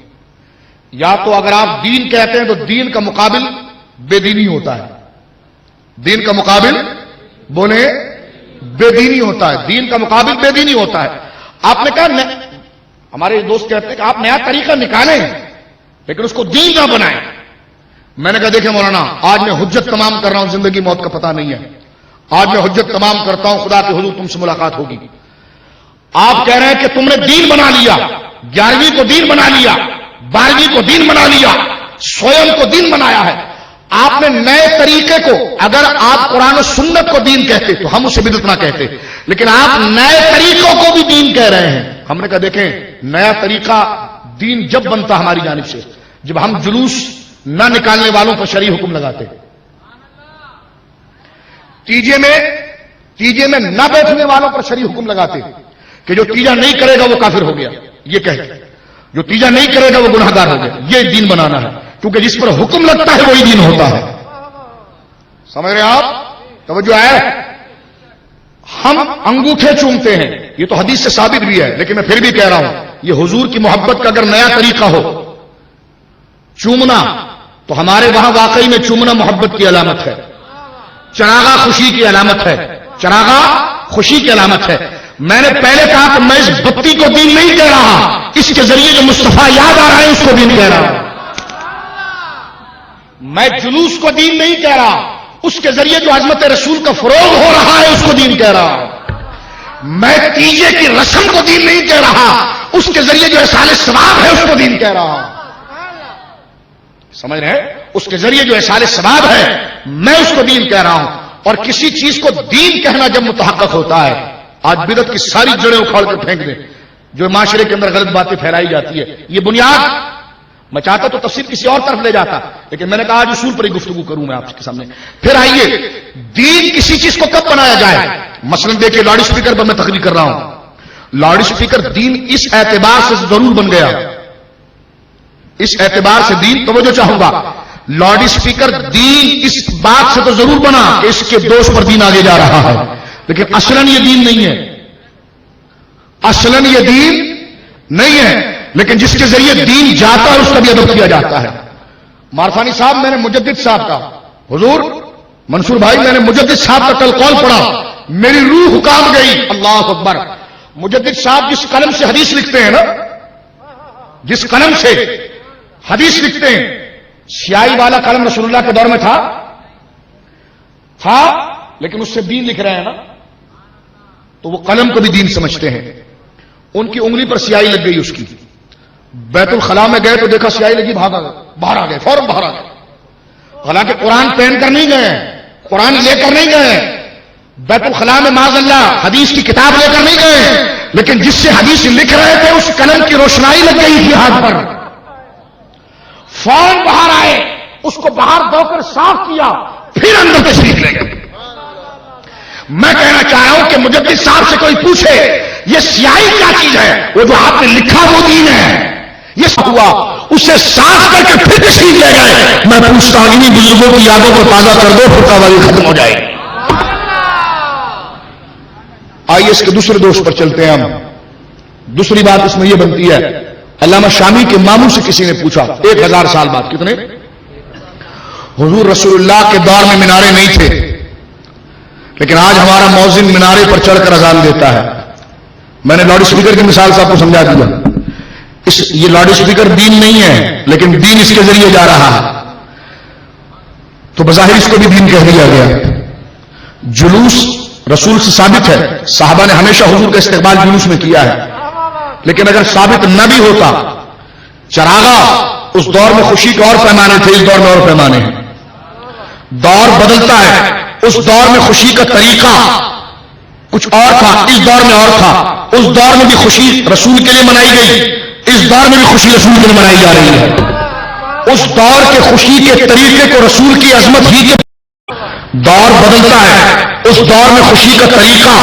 یا تو اگر آپ دین کہتے ہیں تو دین کا مقابل بے دینی ہوتا ہے، دین کا مقابل بولے بے دینی ہوتا ہے، دین کا مقابل بے دینی ہوتا ہے۔ آپ نے کہا ہمارے دوست کہتے ہیں کہ آپ نیا طریقہ نکالیں لیکن اس کو دین نہ بنائیں۔ میں نے کہا دیکھیں مولانا، آج میں حجت تمام کر رہا ہوں، زندگی موت کا پتہ نہیں ہے، آج میں حجت تمام کرتا ہوں، خدا کے حضور تم سے ملاقات ہوگی۔ آپ کہہ رہے ہیں کہ تم نے دین بنا لیا، 11ویں کو دین بنا لیا، 12ویں کو دین بنا لیا، سوئم کو دین بنایا ہے۔ آپ نے نئے طریقے کو، اگر آپ قرآن و سنت کو دین کہتے تو ہم اسے بدعت نہ کہتے، لیکن آپ نئے طریقوں کو بھی دین کہہ رہے ہیں۔ ہم نے کہا دیکھیں نیا طریقہ دین جب بنتا ہماری جانب سے جب ہم جلوس نہ نکالنے والوں پر شرعی حکم لگاتے، تیجے میں نہ بیٹھنے والوں پر شرعی حکم لگاتے کہ جو تیجا نہیں کرے گا وہ کافر ہو گیا، یہ کہتے جو تیجا نہیں کرے گا وہ گناہ گار ہو گیا۔ یہ دین بنانا ہے، کیونکہ جس پر حکم لگتا ہے وہی دین ہوتا ہے۔ سمجھ رہے ہیں آپ؟ توجہ ہے؟ ہم انگوٹھے چومتے ہیں، یہ تو حدیث سے ثابت بھی ہے، لیکن میں پھر بھی کہہ رہا ہوں یہ حضور کی محبت کا اگر نیا طریقہ ہو چومنا، تو ہمارے وہاں واقعی میں چومنا محبت کی علامت ہے، چراغا خوشی کی علامت ہے، چراغا خوشی کی علامت ہے۔ میں نے پہلے کہا کہ میں اس بتی کو دین نہیں کہہ رہا، اس کے ذریعے جو مصطفیٰ یاد آ رہا ہے اس کو دین کہہ رہا ہوں۔ میں جلوس کو دین نہیں کہہ رہا، اس کے ذریعے جو عظمت رسول کا فروغ ہو رہا ہے اس کو دین کہہ رہا ہوں۔ میں تیجے کی رسم کو دین نہیں کہہ رہا، اس کے ذریعے جو احسان ثواب ہے اس کو دین کہہ رہا ہوں۔ سمجھ رہے ہیں؟ اس کے ذریعے جو احسان ثواب ہے میں اس کو دین کہہ رہا ہوں۔ اور کسی چیز کو دین کہنا جب متحقق ہوتا ہے، آج بدعت کی ساری جڑیں اکھاڑ کر پھینک دیں، جو معاشرے کے اندر غلط باتیں پھیلائی جاتی ہے، یہ بنیاد میں چاہتا تو تفسیر کسی اور طرف لے جاتا، لیکن میں نے کہا آج اصول پر ہی گفتگو کروں میں آپ کے سامنے۔ پھر آئیے دین کسی چیز کو کب بنایا جائے؟ مثلا دیکھیے لاؤڈ اسپیکر پر میں تقریر کر رہا ہوں، لاؤڈ اسپیکر دین اس اعتبار سے ضرور بن گیا، اس اعتبار سے دین، توجہ چاہوں گا، لاؤڈ اسپیکر دین اس بات سے تو ضرور بنا کہ اس کے دوش پر دین آگے جا رہا ہے، لیکن اصلاً یہ دین نہیں ہے، اصلاً یہ دین نہیں ہے، لیکن جس کے ذریعے دین جاتا ہے اس کا بھی ادب کیا جاتا ہے۔ مارفانی صاحب، میں نے مجدد صاحب کا، حضور منصور بھائی، میں نے مجدد صاحب کا کل قول پڑھا، میری روح کام گئی، اللہ اکبر۔ مجدد صاحب جس قلم سے حدیث لکھتے ہیں نا، جس قلم سے حدیث لکھتے ہیں، سیاہی والا قلم رسول اللہ کے دور میں تھا لیکن اس سے دین لکھ رہے ہیں نا، تو وہ قلم کو بھی دین سمجھتے ہیں۔ ان کی انگلی پر سیاہی لگ گئی، اس کی بیت الخلاء میں گئے تو دیکھا سیاہی لگی، باہر آ گئے، فوراً باہر آ گئے، حالانکہ قرآن پہن کر نہیں گئے، قرآن لے کر نہیں گئے، بیت الخلاء میں معاذ اللہ حدیث کی کتاب لے کر نہیں گئے، لیکن جس سے حدیث لکھ رہے تھے اس قلم کی روشنائی لگ گئی تھی ہاتھ پر، فوراً باہر آئے، اس کو باہر دھو کر صاف کیا، پھر اندر تشریف لے گئے۔ میں کہنا چاہ رہا ہوں کہ مجدد صاحب سے کوئی پوچھے یہ سیاہی کیا چیز ہے، وہ جو آپ نے لکھا وہ دین ہے، یہ ہوا، اسے صاف کر کے پھر تشریف لے گئے۔ میں پوچھتا ہوں انہیں بزرگوں کی یادوں کو تازہ کر دو، فرقہ والی ختم ہو جائے۔ آئیے اس کے دوسرے دوست پر چلتے ہیں ہم۔ دوسری بات اس میں یہ بنتی ہے، علامہ شامی کے ماموں سے کسی نے پوچھا 1000 سال بعد، کتنے؟ حضور رسول اللہ کے دور میں مینارے نہیں تھے، لیکن آج ہمارا مؤذن مینارے پر چڑھ کر اذان دیتا ہے۔ میں نے لاؤڈ اسپیکر کی مثال صاحب کو سمجھا دیا، یہ لاؤڈ اسپیکر دین نہیں ہے، لیکن دین اس کے ذریعے جا رہا ہے، تو بظاہر اس کو بھی دین کہہ دیا گیا۔ جلوس رسول سے ثابت ہے، صحابہ نے ہمیشہ حضور کا استقبال جلوس میں کیا ہے، لیکن اگر ثابت نہ بھی ہوتا، چراغا اس دور میں خوشی کے اور پیمانے تھے، اس دور میں اور پیمانے ہیں. دور بدلتا ہے. اس دور میں خوشی کا طریقہ کچھ اور تھا، اس دور میں اور تھا. اس دور میں بھی خوشی رسول کے لیے منائی گئی، اس دور میں بھی خوشی رسول کے لیے منائی جا رہی ہے. اس دور کے خوشی کے طریقے کو رسول کی عظمت ہی کے دور بدلتا ہے. اس دور میں خوشی کا طریقہ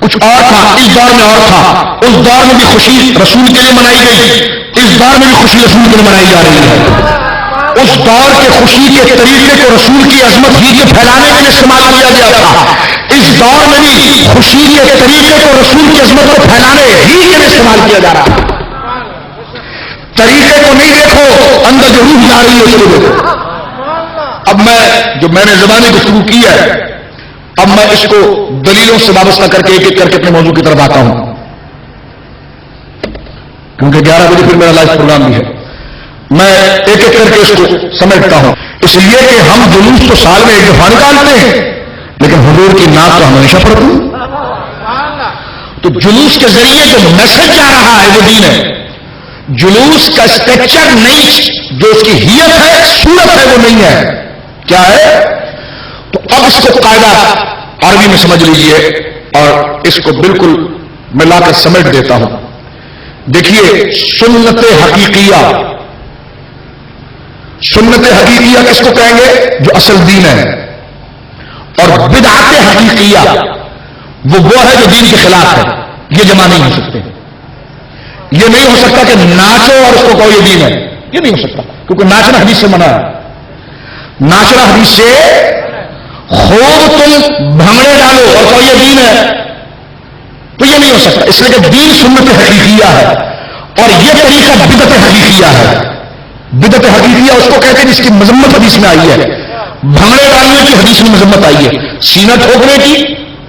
کچھ اور تھا، اس دور میں اور تھا. اس دور میں بھی خوشی رسول کے لیے منائی گئی، اس دور میں بھی خوشی رسول کے لیے منائی جا رہی ہے. اس دور کے خوشی کے طریقے کو رسول کی عظمت ہی کے پھیلانے کے لیے استعمال کیا گیا تھا. اس دور میں بھی خوشی کے طریقے کو رسول کی عظمت کو پھیلانے ہی کے لیے استعمال کیا جا رہا ہے. طریقے کو نہیں دیکھو، اندر جو روح جا رہی ہے اس کو دیکھو. اب میں نے زبانی گفتگو کی ہے، اب میں اس کو دلیلوں سے وابستہ کر کے ایک ایک کر کے اپنے موضوع کی طرف آتا ہوں، کیونکہ 11 بجے پھر میرا لائیو پروگرام بھی ہے. میں ایک ایک کر کے اس کو سمیٹتا ہوں، اس لیے کہ ہم جلوس تو سال میں ایک دفعہ نکالتے ہیں، لیکن حضور کی نعت تو ہم ہمیشہ پڑھتے ہیں. تو جلوس کے ذریعے جو میسج آ رہا ہے وہ دین ہے. جلوس کا اسٹرکچر نہیں، جو اس کی ہیت ہے، صورت ہے، وہ نہیں ہے. کیا ہے؟ تو اب اس کو قاعدہ عربی میں سمجھ لیجئے اور اس کو بالکل میں لا کر سمیٹ دیتا ہوں. دیکھیے، سنت حقیقیہ، سنت حقیقیہ کس کو کہیں گے؟ جو اصل دین ہے. اور بدعت حقیقیہ وہ ہے جو دین کے خلاف ہے. یہ جمع نہیں ہو سکتے. یہ نہیں ہو سکتا کہ ناچو اور اس کو کہو یہ دین ہے، یہ نہیں ہو سکتا، کیونکہ ناچنا حدیث سے منع ہے. ناچنا حدیث سے، خوب تم بھنگڑے ڈالو اور کہو یہ دین ہے، تو یہ نہیں ہو سکتا. اس لیے کہ دین سنت حقیقیہ ہے اور یہ طریقہ بدعت حقیقیہ ہے. بدعت حقیقیہ اس کو کہتے ہیں جس کی مذمت حدیث میں آئی ہے. بھنگڑے ڈالنے کی حدیث میں مذمت آئی ہے، سینہ ٹھوکنے کی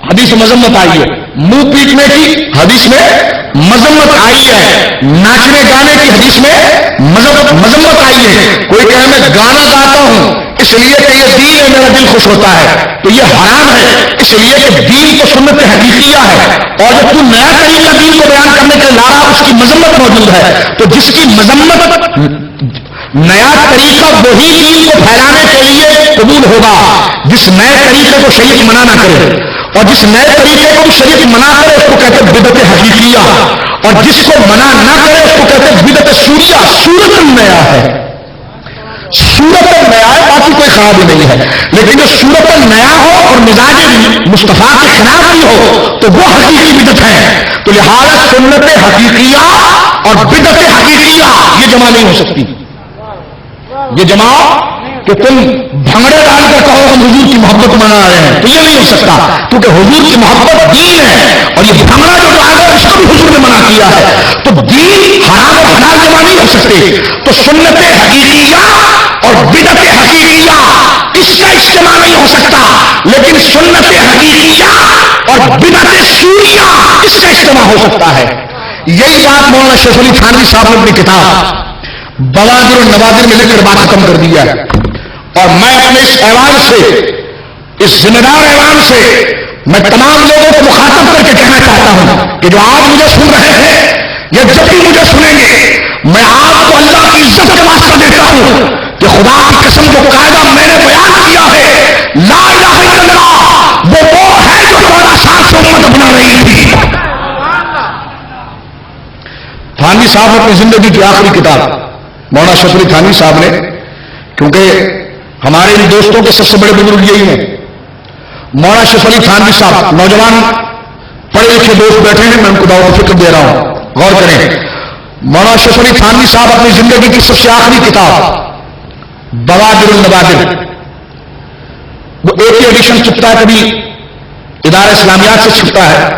حدیث میں مذمت آئی ہے، منہ پیٹنے کی حدیث میں مذمت آئی ہے، ناچنے گانے کی حدیث میں مذمت آئی ہے. کوئی کہے میں گانا گاتا ہوں اس لیے کہ یہ دین ہے، میرا دل خوش ہوتا ہے، تو یہ حرام ہے، اس لیے کہ دین تو سنت حقیقیہ ہے. اور جب تو نیا طریقہ دین کو بیان کرنے کے لا رہا، اس کی مذمت موجود ہے. تو جس کی مذمت، نیا طریقہ وہی دین کو پھیلانے کے لیے قبول ہوگا جس نئے طریقے کو شریعت منع نہ کرے. اور جس نئے طریقے کو شریعت منع کرے اس کو کہتے ہیں بدعت حقیقیہ، اور جس کو منع نہ کرے اس کو کہتے ہیں بدعت سوریہ. صورت نیا ہے، صورت نیا ہے، باقی کوئی خرابی نہیں ہے. لیکن جو صورت نیا ہو اور مزاج مصطفیٰ کے خلاف بھی ہو تو وہ حقیقی بدعت ہے. تو لہذا سنت حقیقیہ اور بدعت حقیقیہ یہ جمع نہیں ہو سکتی. یہ جمع کہ تم بھنگڑے ڈال کر کہو ہم حضور کی محبت منا رہے ہیں، تو یہ نہیں ہو سکتا، کیونکہ حضور کی محبت دین ہے. اور یہ بھنگڑا جو ڈال کر اس کو بھی حضور نے منع کیا ہے. تو دین حرام اور حلال جمع نہیں ہو سکتے. تو سنت حقیقیہ اور بدعت حقیقیہ اس کا اجتماع نہیں ہو سکتا، لیکن سنت حقیقیہ اور بدعت سوریہ اس کا اجتماع ہو سکتا ہے. یہی بات مولانا شیخ علی تھانوی صاحب نے اپنی کتاب بوادر النوادر میں لکھ کر بات ختم کر دیا ہے. اور میں اپنے اس ایوان سے، اس ذمہ دار ایوان سے میں تمام لوگوں کو مخاطب کر کے کہنا چاہتا ہوں کہ جو آج مجھے سن رہے ہیں یا جب بھی مجھے سنیں گے، میں آپ کو اللہ کی عزت کا واسطہ دیتا ہوں کہ خدا کی قسم جو قاعدہ میں نے بیان کیا ہے، لا الہ الا اللہ، وہ ہے جو 14 سال سے امت بنا رہی تھی. تھانوی صاحب اپنی زندگی کی آخری کتاب مولانا شیخ علی تھانوی صاحب نے، کیونکہ ہمارے ان دوستوں کے سب سے بڑے بزرگ یہی ہیں، مولانا شیخ علی تھانوی صاحب، نوجوان پڑھے لکھے دوست بیٹھے ہیں، میں ان کو دعوت فکر دے رہا ہوں، غور کریں. مولانا شیخ علی تھانوی صاحب اپنی زندگی کی سب سے آخری کتاب بوادر النوادر، وہ ایک ہی ایڈیشن چھپتا ہے، کبھی ادارہ اسلامیات سے چھپتا ہے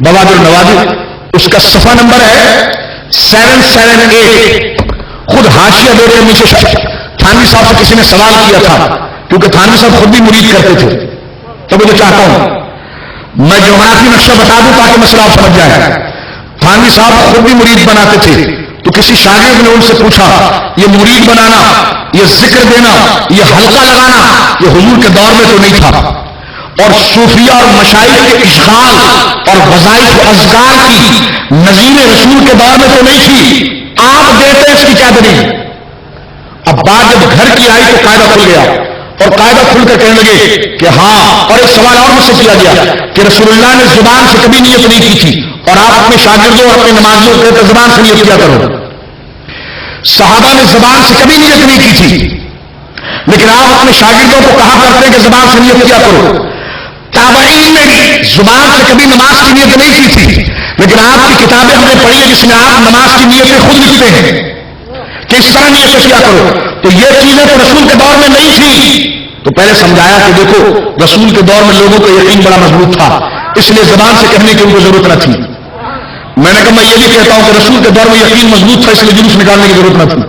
بوادر النوادر، اس کا صفحہ نمبر ہے 778. خود حاشیہ دے کر مجھے تھانوی صاحب سے کسی نے سوال کیا تھا، کیونکہ تھانوی صاحب خود بھی مرید کرتے تھے، تو مجھے چاہتا ہوں میں جغرافی نقشہ بتا دوں تاکہ مسئلہ آپ سمجھ جائیں. تھانوی صاحب خود بھی مرید بناتے تھے، تو کسی شاگرد نے ان سے پوچھا یہ مرید بنانا، یہ ذکر دینا، یہ حلقہ لگانا، یہ حضور کے دور میں تو نہیں تھا، اور صوفیہ اور مشائخ کے اشغال اور وظائف و اذکار کی نظیر رسول کے دور میں تو نہیں تھی. آپ دیتے کیا دلیل؟ اب بات جب گھر کی آئی تو قاعدہ کھل گیا، اور قاعدہ کھل کر کہنے لگے کہ ہاں، اور ایک سوال اور مجھ سے کیا گیا کہ رسول اللہ نے زبان سے کبھی نیت نہیں کی تھی، اور آپ اپنے شاگردوں اور اپنے نمازیوں کو کہتے زبان سے نیت کیا کرو. صحابہ نے زبان سے کبھی نیت نہیں کی تھی، لیکن آپ اپنے شاگردوں کو کہا کرتے ہیں کہ زبان سے نیت کیا کرو. تابعین نے بھی زبان سے کبھی نماز کی نیت نہیں کی تھی، لیکن آپ کی کتابیں ہم نے پڑھی ہے جس میں آپ نماز کی نیتیں خود لکھتے ہیں کہ اس طرح نیت کیا کرو. تو یہ چیزیں تو رسول کے دور میں نہیں تھی. تو پہلے سمجھایا کہ دیکھو رسول کے دور میں لوگوں کا یقین بڑا مضبوط تھا، اس لیے زبان سے کہنے کی ان کو ضرورت نہ تھی. میں نے کہا میں یہ بھی کہتا ہوں کہ رسول کے دور میں یقین مضبوط تھا، اس لیے جلوس نکالنے کی ضرورت نہ تھی.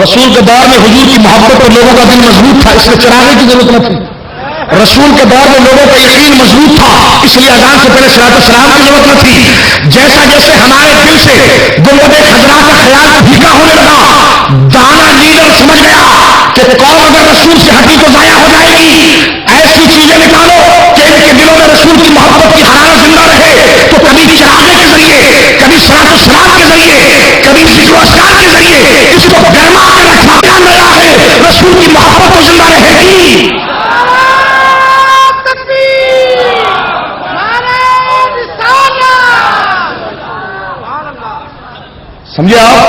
رسول کے دور میں حضور کی محبت اور لوگوں کا دل مضبوط تھا، اس لیے چراغے کی ضرورت نہ تھی. رسول کے دور میں لوگوں کا یقین مضبوط تھا، اس لیے اذان سے پہلے صلاۃ السلام کی ضرورت نہ تھی. جیسا جیسے ہمارے دل سے گنبد خضرا کا خیال پھیکا ہونے لگا، دانا لیڈر سمجھ گیا کہ قوم اگر رسول سے ہٹی تو ضائع ہو جائے گی، ایسی چیزیں نکالو کہ ان کے دلوں میں رسول کی محبت کی حرارت زندہ رہے. تو کبھی چراغے کے ذریعے، کبھی صلاۃ السلام کے ذریعے، کبھی ذکر و اذکار کے ذریعے اس کو گرما کے رکھا گیا ہے. رسول کی محبت تو زندہ رہے گی. سمجھے آپ؟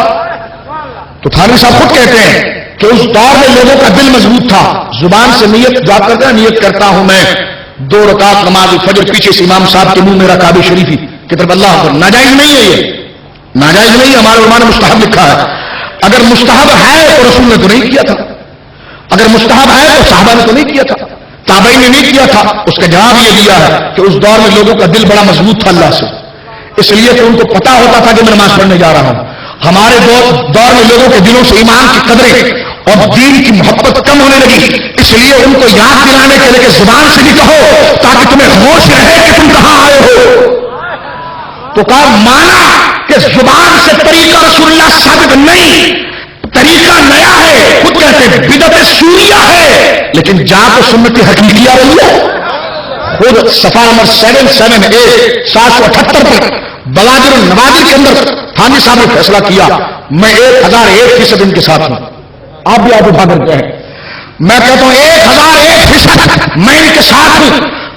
تو تھانوی صاحب خود کہتے ہیں کہ اس دور میں لوگوں کا دل مضبوط تھا. زبان سے نیت یاد کرتے ہیں، نیت کرتا ہوں میں 2 رکعت نماز فجر، پیچھے سے امام صاحب کے منہ میرا کعبہ شریفی کی طرف اللہ اکبر. ناجائز نہیں ہے، یہ ناجائز نہیں ہے. ہمارے علماء نے مستحب لکھا ہے. اگر مستحب ہے تو رسول نے تو نہیں کیا تھا، اگر مستحب ہے تو صحابہ نے تو نہیں کیا تھا، تابعین نے نہیں کیا تھا. اس کا جواب یہ دیا ہے کہ اس دور میں لوگوں کا دل بڑا مضبوط تھا اللہ سے، اس لیے کہ ان کو پتا ہوتا تھا کہ میں نماز پڑھنے جا رہا ہوں. ہمارے دور میں لوگوں کے دلوں سے ایمان کی قدریں اور دین کی محبت کم ہونے لگی، اس لیے ان کو یاد دلانے کے لیے زبان سے بھی کہو تاکہ تمہیں ہوش رہے کہ تم کہاں آئے ہو. تو کہا مانا کہ زبان سے طریقہ رسول اللہ ثابت نہیں، طریقہ نیا ہے. خود کہتے ہیں بدعت سوریہ ہے، لیکن جا تو سنت حقیقیہ رہی ہے. خود صفحہ نمبر 778 پر بوادر النوادر کے اندر تھانوی صاحب نے فیصلہ کیا میں 1001% ان کے ساتھ ہوں. آپ بھی آپ اٹھا کرتے ہیں، میں کہتا ہوں 1001% میں ان کے ساتھ ہوں.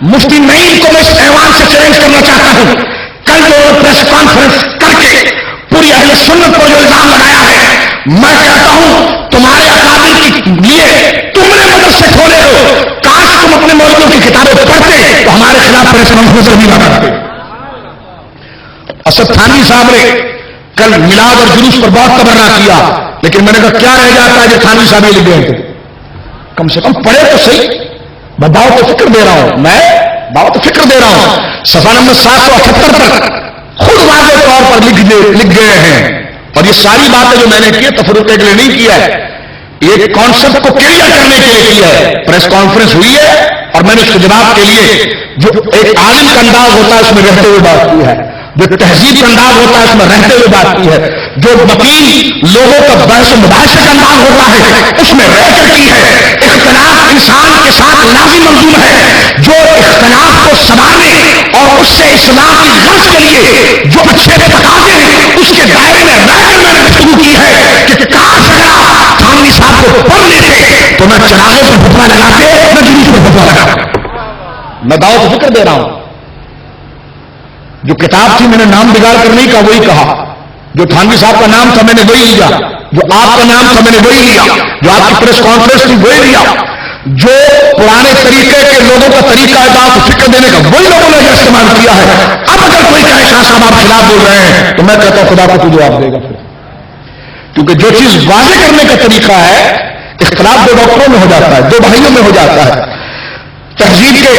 مفتی نعیم کو میں اس ایوان سے چیلنج کرنا چاہتا ہوں. کل جو پریس کانفرنس کر کے پوری اہل سنت کو جو الزام لگایا ہے، میں کہتا ہوں تمہارے اکابر کے لیے تم نے مدرسے کھولے ہو، کاش تم اپنے مولویوں کی کتابیں پڑھتے تو ہمارے خلاف پریس کانفرنس نہیں لگاتے. اسد تھانوی صاحب نے کل میلاد اور جلوس پر بہت تبرہ کیا، لیکن میں نے کہا کیا رہ جاتا ہے جو تھانوی صاحب لکھ گئے تھے، کم سے کم پڑھے تو صحیح. میں باؤ تو فکر دے رہا ہوں، میں باؤ تو فکر دے رہا ہوں. صفحہ نمبر 778 پر خود واضح طور پر لکھ گئے ہیں. اور یہ ساری باتیں جو میں نے کی تفرقے کے لیے نہیں کیا ہے، یہ کانسیپٹ کو کلیئر کرنے کے لیے کیا ہے. پریس کانفرنس ہوئی ہے اور میں نے اس کے جواب کے لیے جو ایک عالم کا انداز ہوتا ہے اس میں رہتے ہوئے بات کی ہے، جو تہذیب کا انداز ہوتا ہے اس میں رہتے ہوئے بات کی ہے، جو وکیل لوگوں کا بحث و مباحثے کا انداز ہوتا ہے اس میں رہ کر کی ہے. اختلاف انسان کے ساتھ لازم منظور ہے، جو اختلاف کو سنبھالنے اور اس سے اسلام کی غرض کے لیے جو اچھے تقاضے ہیں اس کے دائرے میں رہ کر میں نے گفتگو کی ہے کہ کاش اگر تھانوی صاحب کو پڑھ لیتے تو میں چراغے پر فتوا لگاتے، میں جلوس پر فتوا لگاتا. میں دعوت فکر دے رہا ہوں. جو کتاب تھی میں نے نام بگاڑ کر نہیں کہا، وہی کہا. جو تھانوی صاحب کا نام تھا میں نے وہی لیا، جو آپ کا نام تھا میں نے وہی لیا، جو آپ کی پریس کانفرنس تھی وہی لیا، جو پرانے طریقے کے لوگوں کا طریقہ ہے آپ فکر دینے کا وہی لوگوں نے استعمال کیا ہے. اب اگر کوئی کہے شاہ صاحب آپ خلاف بول رہے ہیں تو میں کہتا ہوں خدا کو تو جواب دے گا پھر، کیونکہ جو چیز واضح کرنے کا طریقہ ہے اختلاف 2 ڈاکٹروں میں ہو جاتا ہے، 2 بھائیوں میں ہو جاتا ہے، تہذیب کے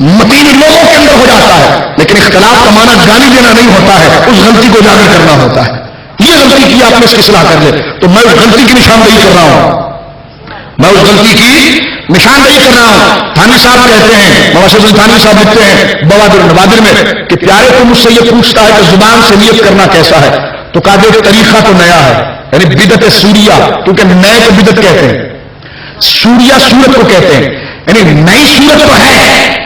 متین لوگوں کے اندر ہو جاتا ہے، لیکن اختلاف کا معنی گالی دینا نہیں ہوتا ہے، اس غلطی کو اجاگر کرنا ہوتا ہے. یہ غلطی کی آپ نے اس کی اصلاح کر لے تو میں اس غلطی کی نشاندہی کر رہا ہوں، میں اس غلطی کی نشاندہی کر رہا ہوں. تھانوی صاحب کہتے ہیں، مواشد تھانوی صاحب لکھتے ہیں بوادر النوادر میں کہ پیارے تو مجھ سے یہ پوچھتا ہے کہ زبان سے نیت کرنا کیسا ہے، تو کہا دیکھ طریقہ تو نیا ہے، یعنی بدعت سوریہ، کیونکہ نئے کو بدعت کہتے ہیں، سوریہ سورت کو کہتے ہیں، یعنی نئی سورت تو ہے.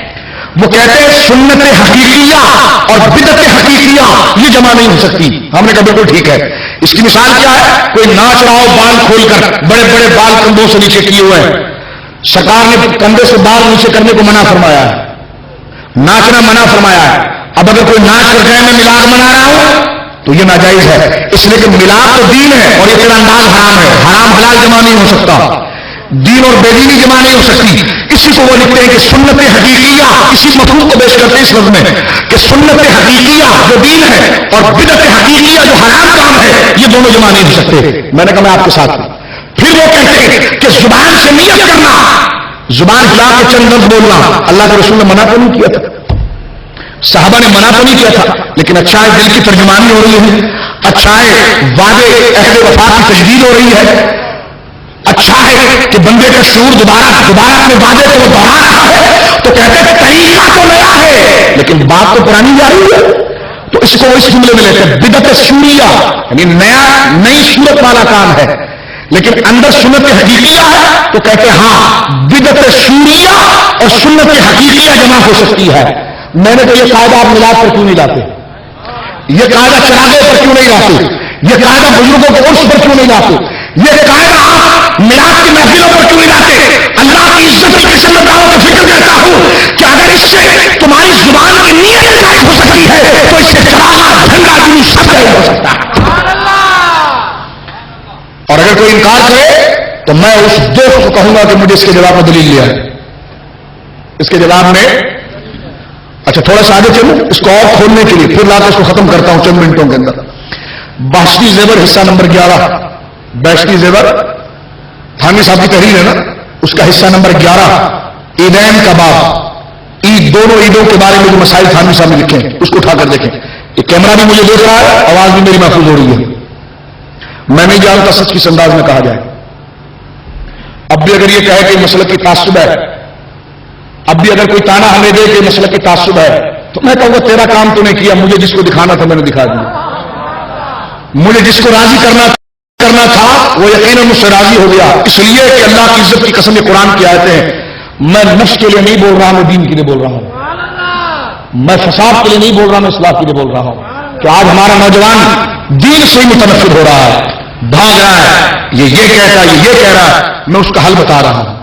وہ کہتے ہیں سنت حقیقیہ اور بدعت حقیقیہ یہ جمع نہیں ہو سکتی. ہم نے کہا بالکل ٹھیک ہے، اس کی مثال کیا ہے؟ کوئی ناچ رہا ہو بال کھول کر، بڑے بڑے بال کندھوں سے نیچے کیے ہوئے ہیں، سرکار نے کندھے سے بال نیچے کرنے کو منع فرمایا ہے، ناچنا منع فرمایا ہے. اب اگر کوئی ناچ کر کہے میں میلاد منا رہا ہوں تو یہ ناجائز ہے، اس لیے کہ میلاد تو دین ہے اور یہ تیرا انداز حرام ہے. حرام حلال جمع نہیں ہو سکتا، دین اور بے دینی جمع نہیں ہو سکتی. اسی کو وہ لکھتے ہیں کہ سنت حقیقیہ، اسی مفہوم کو پیش کرتے ہیں اس لفظ میں کہ سنت حقیقیہ جو دین ہے اور بدعت حقیقیہ جو حرام کام ہے، یہ دونوں جمع نہیں ہو سکتے. میں نے کہا میں آپ کے ساتھ ہوں. پھر وہ کہتے ہیں کہ زبان سے نیت کرنا، زبان ہلا کے چند لفظ بولنا، اللہ کے رسول نے منع تو نہیں کیا تھا، صحابہ نے منع تو نہیں کیا تھا، لیکن اچھا ہے دل کی ترجمانی ہو رہی ہے، اچھا ہے وعدے اہل وفا کی تجدید ہو رہی ہے، اچھا ہے کہ بندے کا شعور دوبارہ اپنے وعدے کو دوہرا رہا ہے، تو کہتے ہیں طریقہ تو نیا ہے لیکن بات تو پرانی جا رہی ہے. تو اس کو اس جملے میں لیتے ہیں بدعت شوریہ، یعنی نئی صورت والا کام ہے لیکن اندر سنت حقیقیہ ہے. تو کہتے ہیں ہاں بدعت شوریہ اور سنت حقیقیہ جمع ہو سکتی ہے. میں نے تو یہ قاعدہ آپ میلاد پر کیوں نہیں لاتے؟ یہ قاعدہ چراغے پر کیوں نہیں لاتے؟ یہ قاعدہ بزرگوں کے عرس پر کیوں نہیں لاتے؟ یہ قاعدہ آپ میلاد کی محفلوں پر کیوں نہیں لاتے؟ اللہ کی عزت کی قسم دعوت کا فکر کرتا ہوں کہ اگر اس سے تمہاری زبان کی نیت ظاہر ہو سکتی ہے تو اس سے چراغا جھنڈا جلوس سب ظاہر ہو سکتا ہے. اور اگر کوئی انکار کرے تو میں اس دوست کو کہوں گا کہ مجھے اس کے جواب میں دلیل لیا ہے. اس کے جواب میں اچھا تھوڑا سا آگے چلوں اس کو اور کھولنے کے لیے، پھر لا کے اس کو ختم کرتا ہوں چند منٹوں کے اندر. باشتی زیور حصہ نمبر 11، باشتی زیور تھانوی صاحب کی تحریر ہے نا، اس کا حصہ نمبر 11 عیدین کا باب، عید دونوں عیدوں کے بارے میں جو مسائل تھانوی صاحب نے لکھے ہیں اس کو اٹھا کر دیکھیں. یہ کیمرہ بھی مجھے دیکھ رہا ہے، آواز بھی میری محفوظ ہو رہی ہے. میں نہیں جانتا سچ کس انداز میں کہا جائے. اب بھی اگر یہ کہے کہ مسلک کی تعصب ہے، اب بھی اگر کوئی تانا ہمیں دے کہ مسلک کی تعصب ہے، تو میں کہوں گا تیرا کام تو نے کیا، مجھے جس کو دکھانا تھا میں نے دکھا دیا. مجھے جس کو راضی کرنا تھا وہ یقیناً مجھ سے راضی ہو گیا. اس لیے کہ اللہ کی عزت کی قسم یہ قرآن کی آیتیں ہیں. میں نفس کے لیے نہیں بول رہا ہوں، دین کے لیے بول رہا ہوں. میں فساد کے لیے نہیں بول رہا ہوں، اصلاح کے لیے بول رہا ہوں. کہ آج ہمارا نوجوان دین سے ہی متنفر ہو رہا ہے، بھاگ رہا ہے، یہ کہہ رہا ہے، یہ کہہ رہا ہے. میں اس کا حل بتا رہا ہوں،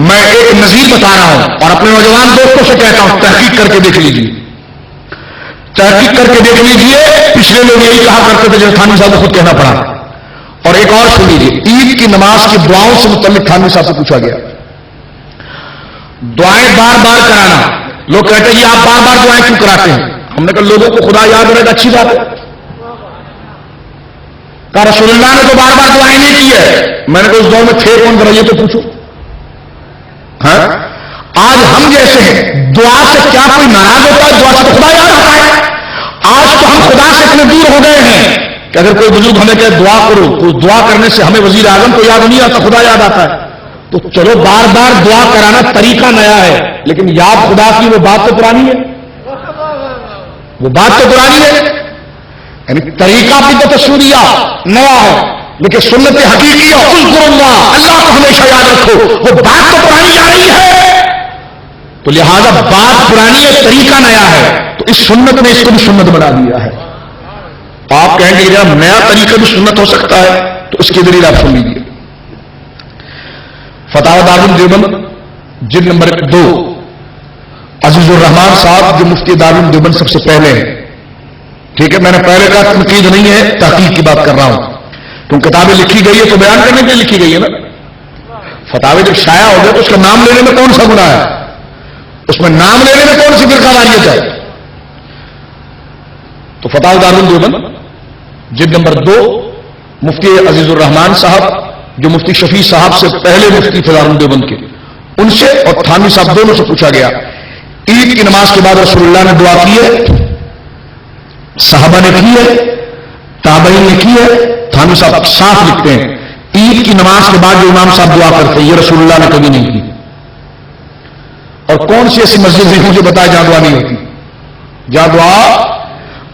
میں ایک نظیر بتا رہا ہوں اور اپنے نوجوان دوستوں سے کہتا ہوں تحقیق کر کے دیکھ لیجیے، تحقیق کر کے دیکھ لیجیے. پچھلے لوگ یہی کہا کرتے تھے جو تھانوی صاحب کو خود کہنا پڑا. اور ایک اور سن لیجیے، عید کی نماز کی دعاؤں سے متعلق تھانوی صاحب سے پوچھا گیا، دعائیں بار بار کرانا. لوگ کہتے ہیں کہ آپ بار بار دعائیں کیوں کراتے ہیں؟ ہم نے کہا لوگوں کو خدا یاد رہے گا، اچھی بات ہے. کہا رسول اللہ نے تو بار بار دعائیں نہیں کی ہے. میں نے کہا اس دور میں تھے کون ذرا یہ تو پوچھو. ہاں آج ہم جیسے ہیں دعا سے کیا کوئی ناراض ہوتا ہے؟ دعا سے تو خدا یاد آتا ہے. آج تو ہم خدا سے اتنے دور ہو گئے ہیں کہ اگر کوئی بزرگ ہمیں کہے دعا کرو تو دعا کرنے سے ہمیں وزیر اعظم کو یاد نہیں آتا، خدا یاد آتا ہے. تو چلو بار بار دعا کرانا طریقہ نیا ہے لیکن یاد خدا کی وہ بات تو پرانی ہے، وہ بات تو پرانی ہے. یعنی طریقہ بھی تو تشریعہ نیا ہے لیکن سنت حقیقی اذکر اللہ، اللہ کو ہمیشہ یاد رکھو، وہ بات تو پرانی آ رہی ہے. تو لہذا بات پرانی ہے، طریقہ نیا ہے. تو اس سنت نے اس کو بھی سنت بنا دیا ہے. آپ کہیں گے جب نیا طریقہ بھی سنت ہو سکتا ہے تو اس کے دلیل آپ سن لیجیے. فتاوی دارالعلوم دیوبند جلد نمبر 2، عزیز الرحمان صاحب جو مفتی دارالعلوم دیوبند سب سے پہلے ہیں. ٹھیک ہے، میں نے پہلے کہا تنقید نہیں ہے، تحقیق کی بات کر رہا ہوں. کیوں کتابیں لکھی گئی ہے تو بیان کرنے کے لیے لکھی گئی ہے نا. فتاوی جب شائع ہو گئے تو اس کا نام لینے میں کون سا گناہ ہے؟ اس میں نام لینے میں کون سی فرقہ واریت ہے؟ تو فتاوی دارالعلوم دیوبند جلد نمبر 2، مفتی عزیز الرحمان صاحب جو مفتی شفیع صاحب سے پہلے مفتی تھے دارالعلوم دیوبند کے، ان سے اور تھانوی صاحب دونوں سے پوچھا گیا عید کی نماز کے بعد رسول اللہ نے دعا کی ہے، صحابہ نے کی ہے، تابعین نے کی ہے. تھانوی صاحب صاف لکھتے ہیں عید کی نماز کے بعد جو امام صاحب دعا کرتے ہیں یہ رسول اللہ نے کبھی نہیں کی. اور کون سی ایسی مسجد ہے مجھے بتایا جہاں دعا نہیں ہوتی؟ جہاں دعا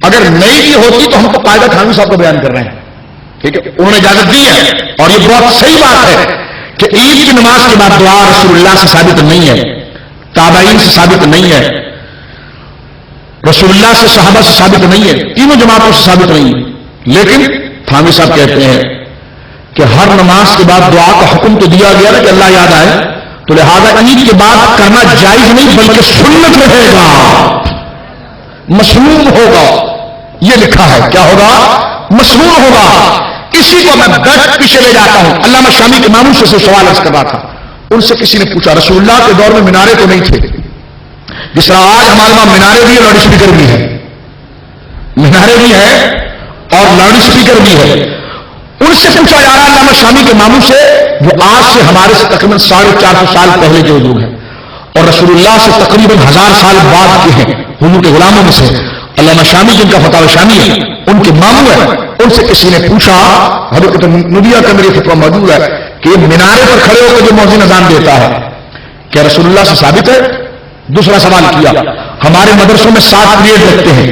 اگر نہیں کی ہوتی تو ہم تو قاعدہ تھانوی صاحب کو بیان کر رہے ہیں. ٹھیک ہے، انہوں نے اجازت دی ہے اور یہ بہت صحیح بات ہے کہ عید کی نماز کے بعد دعا رسول اللہ سے ثابت نہیں ہے، تابعین سے ثابت نہیں ہے، رسول اللہ سے صحابہ سے ثابت نہیں ہے، تینوں جماعتوں سے ثابت نہیں ہے. لیکن تھانوی صاحب کہتے ہیں کہ ہر نماز کے بعد دعا کا حکم تو دیا گیا نا کہ اللہ یاد آئے، تو لہذا عید کے بعد کرنا جائز نہیں بلکہ سنت رہے گا، مسنون ہوگا، یہ لکھا ہے، کیا ہوگا؟ مسنون ہوگا۔ اسی کو میں بیٹھ پیچھے لے جاتا ہوں۔ علامہ شامی کے ماموں سے سوال عرض کر رہا تھا، ان سے کسی نے پوچھا رسول اللہ کے دور میں مینارے تو نہیں تھے، جس طرح آج ہمارے وہاں مینارے بھی ہے، لاؤڈ اسپیکر بھی ہے، مینارے بھی ہے اور لاؤڈ اسپیکر بھی ہے۔ ان سے پوچھا جا رہا علامہ شامی کے ماموں سے، وہ آج سے ہمارے سے تقریباً 450 سال پہلے کے حضور ہیں اور رسول اللہ سے تقریباً 1000 سال بعد کے ہیں، حضور کے غلاموں میں سے علامہ شامی جن کا فتاوی شامی ہے، ان کے ماموں ہیں۔ ان سے کسی نے پوچھا، حضرت نبیہ کا میرے فتویٰ موجود ہے کہ یہ مینارے پر کھڑے ہو کر جو مؤذن اذان دیتا ہے کیا رسول اللہ سے ثابت ہے؟ دوسرا سوال کیا، ہمارے مدرسوں میں 7 پیریڈ لگتے ہیں،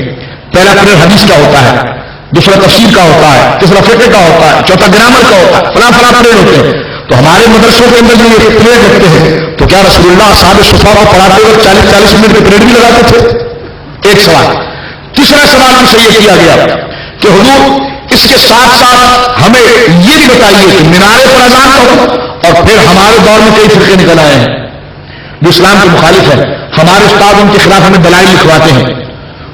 پہلا پیریڈ حدیث کا ہوتا ہے، دوسرا تفسیر کا ہوتا ہے، تیسرا فقہ کا ہوتا ہے، چوتھا گرامر کا ہوتا ہے، فلاں فلاں پیریڈ ہوتے ہیں، تو ہمارے مدرسوں کے اندر جو یہ پیریڈ لگتے ہیں تو کیا رسول اللہ اصحاب صفا کو پڑھاتے وقت 40-40 منٹ کے پیریڈ بھی لگاتے تھے؟ ایک سوال۔ تیسرا سوال ان سے یہ کیا گیا کہ حضور اس کے ساتھ ساتھ ہمیں یہ بھی بتائیے کہ مینارے پر اذان کرو، اور پھر ہمارے دور میں کئی فرقے نکل آئے ہیں جو اسلام کے مخالف ہے، ہمارے استاد ان کے خلاف ہمیں دلائل لکھواتے ہیں،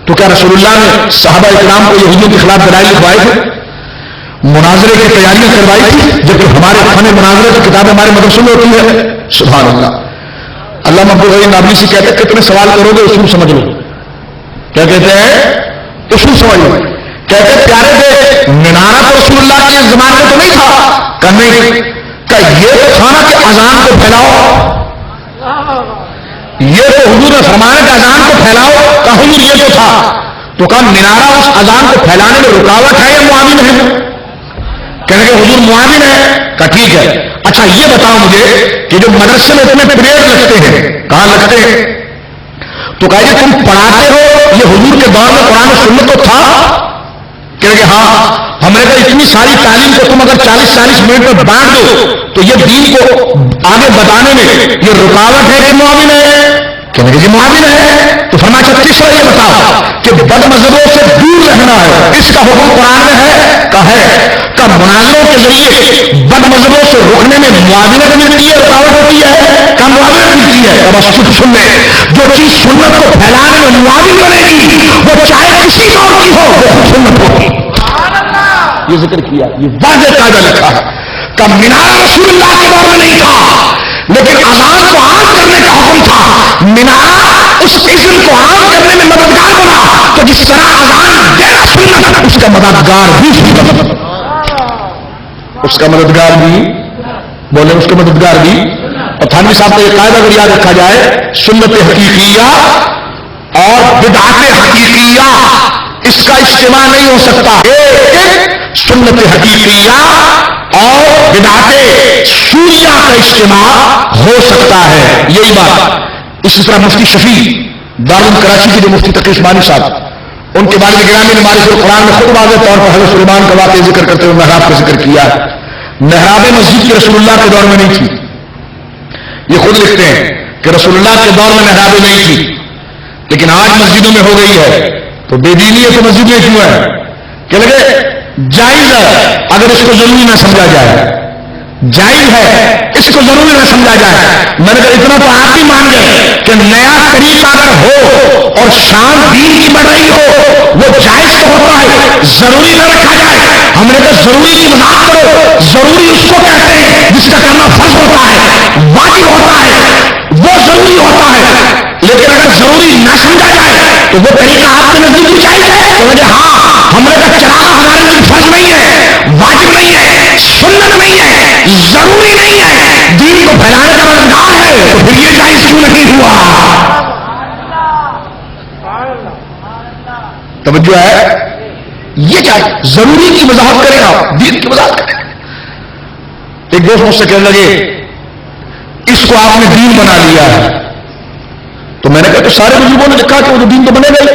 تو کیا رسول اللہ نے صحابہ اکرام کو یہودیوں کے خلاف دلائل لکھوائے تھے، مناظرے کی تیاریاں کروائی تھی، جبکہ ہمارے فن مناظرے کی کتابیں ہمارے مدرسوں میں ہوتی ہے؟ سبحان اللہ۔ علامہ عبدالغنی نابلسی کہتے ہیں کتنے سوال کرو گے اصول سمجھ لو، کیا کہتے ہیں؟ اصول سمجھ لو۔ کہتے پیارے تھے مینارہ تو رسول اللہ کے زمانے میں تو نہیں تھا، کہ نہیں، کہ یہ تو تھا نا کہ اذان کو پھیلاؤ، یہ تو حضور نے فرمایا کہ اذان کو پھیلاؤ، کہ حضور یہ تو تھا، تو کہا مینارہ اس اذان کو پھیلانے میں رکاوٹ ہے یا معاون ہے؟ کہنے کہ حضور معاون ہے، کہ ٹھیک ہے۔ اچھا یہ بتاؤ مجھے کہ جو مدرسے میں اتنے پیریڈ لگتے ہیں کہاں لگتے ہیں؟ تو کہا تم پڑھاتے ہو یہ حضور کے دور میں قرآن و سنت تو تھا؟ کہنے کہ ہاں۔ ہم نے کہا اتنی ساری تعلیم کو تم اگر 40-40 منٹ میں بانٹ دو تو یہ دین کو آگے بتانے میں یہ رکاوٹ ہے کہ معاون ہے؟ کہنے کہ یہ معاون ہے۔ تو فرمایا تیسرا یہ بتاؤ کہ بد مذہبوں سے دور رہنا ہے، اس کا حکم قرآن میں ہے کہ مناظروں کے ذریعے بد مذہبوں سے روکنے میں معاونت ملتی ہے، رکاوٹ ہوتی ہے، کہ معاونت ملتی ہے۔ بس چپ سن لیں، جو چیز سنت کو پھیلانے میں معاون بنے گی وہ چاہے کسی دور کی ہو وہ خود سنت ہوگی۔ یہ ذکر کیا، یہ واضح قاعدہ لکھا ہے کہ مینارہ رسول اللہ کے دور میں نہیں تھا، لیکن اذان کو عام کرنے کا حکم تھا۔ مینارہ اس اذن کو عام کرنے میں مددگار بنا، تو جس طرح اذان دینا سنت، اس کا مددگار بھی سنت، اس کا مددگار بھی بولے، اس کا مددگار بھی۔ اور تھانوی صاحب کا یہ قاعدہ اگر یاد رکھا جائے، سنت حقیقیہ اور بدعت حقیقیہ اس کا اجتماع نہیں ہو سکتا، ایک سنت حقیقیہ اور بدعت سوریہ کا اجتماع ہو سکتا ہے، یہی بات۔ اسی طرح مفتی شفیع دارالعلوم کراچی کے جو مفتی تقی عثمانی صاحب، ان کے والد گرامی نے مالک القرآن میں خود واضح طور پر حضرت سلیمان کا واقعہ ذکر کرتے ہوئے محراب کا ذکر کیا ہے۔ محراب مسجد کی رسول اللہ کے دور میں نہیں تھی، یہ خود لکھتے ہیں کہ رسول اللہ کے دور میں محرابیں نہیں تھی، لیکن آج مسجدوں میں ہو گئی ہے، تو بے دینی ہے تو مسجد میں کیوں ہے؟ کہ لگے جائز ہے اگر اس کو ضروری نہ سمجھا جائے، جائز ہے اس کو ضروری نہ سمجھا جائے۔ میں نے کہا اتنا تو آپ ہی مان گئے کہ نیا طریقہ اگر ہو اور شان دین کی بڑھ رہی ہو وہ جائز تو ہوتا ہے، ضروری نہ رکھا جائے۔ ہم نے کہا ضروری کی وضاحت کرو، ضروری اس کو کہتے ہیں جس کا کرنا فرض ہوتا ہے، واجب ہوتا ہے، وہ ضروری ہوتا ہے۔ لیکن اگر ضروری نہ سمجھا جائے تو وہ طریقہ آپ کے نزدیک بھی جائز ہے؟ کہ ہاں، ہم نے کہا چراغ ہمارے لیے فرض نہیں ہے، واجب نہیں ہے، سنت نہیں ہے، ضروری نہیں ہے، دین کو پھیلانے کا مددگار ہے، تو پھر یہ جائز کیوں نہیں ہوا؟ توجہ ہے؟ یہ کیا ضروری کی وضاحت کرے گا، دین کی وضاحت کرے گا۔ ایک دوست مجھ سے کہنے لگے اس کو آپ نے دین بنا لیا ہے، تو میں نے کہا تو سارے بزرگوں نے لکھا کہ وہ دین تو بنے گا،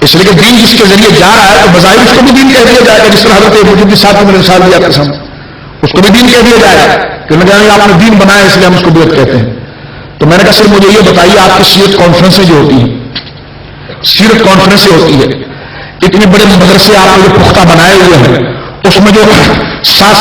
اس لیے کہ دین جس کے ذریعے جا رہا ہے تو بظاہر اس کو بھی دین کہہ دیا جائے گا، جس طرح حضرت مجدد صاحب کو میں نے مثال دیا قسم، اس کو بھی دین کہہ دیا جائے گا کہ آپ نے دین بنایا اس لیے ہم اس کو بیعت کہتے ہیں۔ تو میں نے کہا صرف مجھے یہ بتائیے آپ کی سیرت کانفرنسیں جو ہوتی ہیں، سیرت کانفرنسیں ہوتی ہے، اتنے بڑے مدرسے آپ نے جو پختہ بنائے ہوئے ہیں، اس میں جو 7